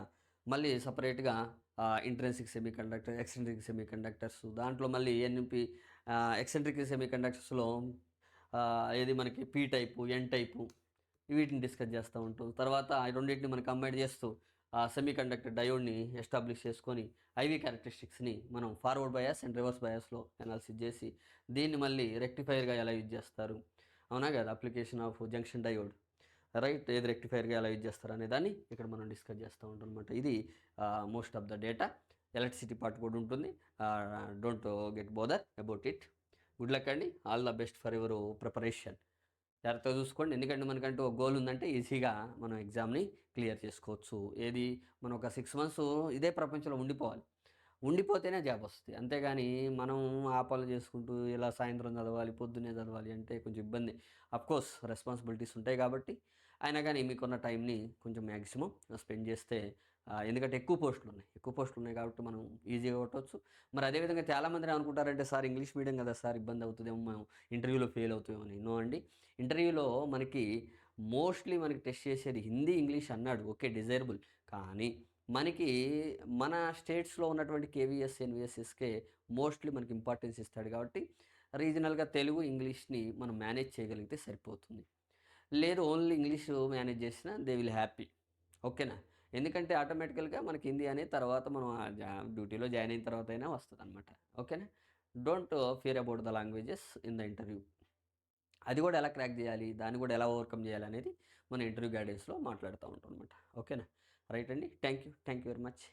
మళ్ళీ సపరేట్గా ఇంట్రెన్సిక్ సెమీకండక్టర్, ఎక్సెంట్రిక్ సెమీకండక్టర్స్, దాంట్లో మళ్ళీ ఎన్పి ఎక్సెంట్రిక్ సెమీకండక్టర్స్లో ఏది మనకి పీ టైపు, ఎన్ టైపు, వీటిని డిస్కస్ చేస్తూ ఉంటాం. తర్వాత ఈ రెండింటిని మనం కంబైన్ చేస్తూ సెమీకండక్టర్ డయోడ్ని ఎస్టాబ్లిష్ చేసుకొని ఐవి క్యారెక్టరిస్టిక్స్ని మనం ఫార్వర్డ్ బయాస్ అండ్ రివర్స్ బయాస్లో అనాలిసిస్ చేసి దీన్ని మళ్ళీ రెక్టిఫైర్గా ఎలా యూజ్ చేస్తారు, అవునా కదా, application of junction diode, right, ఏది రెక్టిఫైర్గా ఎలా యూజ్ చేస్తారు అనే దాన్ని ఇక్కడ మనం డిస్కస్ చేస్తూ ఉంటాం అనమాట. ఇది most of the data. Electricity part కూడా ఉంటుంది. Don't get bother about it. Good luck అండి, all the best for your preparation. జాగ్రత్తగా చూసుకోండి, ఎందుకంటే మనకంటూ ఒక గోల్ ఉందంటే ఈజీగా మనం ఎగ్జామ్ని క్లియర్ చేసుకోవచ్చు. ఏది మనం ఒక 6 months ఇదే ప్రపంచంలో ఉండిపోతేనే జాబ్ వస్తుంది. అంతేగాని మనం ఆ పనులు చేసుకుంటూ ఇలా సాయంత్రం చదవాలి, పొద్దున్నే చదవాలి అంటే కొంచెం ఇబ్బంది. అఫ్కోర్స్ రెస్పాన్సిబిలిటీస్ ఉంటాయి కాబట్టి అయినా కానీ మీకున్న టైంని కొంచెం మ్యాక్సిమం స్పెండ్ చేస్తే, ఎందుకంటే ఎక్కువ పోస్టులు ఉన్నాయి కాబట్టి మనం ఈజీగా కొట్టవచ్చు. మరి అదేవిధంగా చాలామంది అనుకుంటారంటే సార్ ఇంగ్లీష్ మీడియం కదా సార్, ఇబ్బంది అవుతుందేమో, మేము ఇంటర్వ్యూలో ఫెయిల్ అవుతామని. నో అండి, ఇంటర్వ్యూలో మనకి మోస్ట్లీ మనకి టెస్ట్ చేసేది హిందీ, ఇంగ్లీష్ అన్నాడు, ఓకే డిజైరబుల్. కానీ మనకి మన స్టేట్స్లో ఉన్నటువంటి కేవీఎస్, ఎన్విఎస్ఎస్కే మోస్ట్లీ మనకి ఇంపార్టెన్స్ ఇస్తాడు కాబట్టి రీజనల్గా తెలుగు, ఇంగ్లీష్ని మనం మేనేజ్ చేయగలిగితే సరిపోతుంది. లేదు ఓన్లీ ఇంగ్లీష్ మేనేజ్ చేసినా దే విల్ హ్యాపీ, ఓకేనా. ఎందుకంటే ఆటోమేటికల్గా మనకి హిందీ అనేది తర్వాత మనం డ్యూటీలో జాయిన్ అయిన తర్వాత అయినా వస్తుంది అనమాట, ఓకేనా. Don't fear about the languages in the interview. అది కూడా ఎలా క్రాక్ చేయాలి, దాన్ని కూడా ఎలా ఓవర్కమ్ చేయాలి అనేది మన ఇంటర్వ్యూ గైడెన్స్లో మాట్లాడుతూ ఉంటాం అనమాట, ఓకేనా. రైట్ అండి, థ్యాంక్ యూ వెరీ మచ్.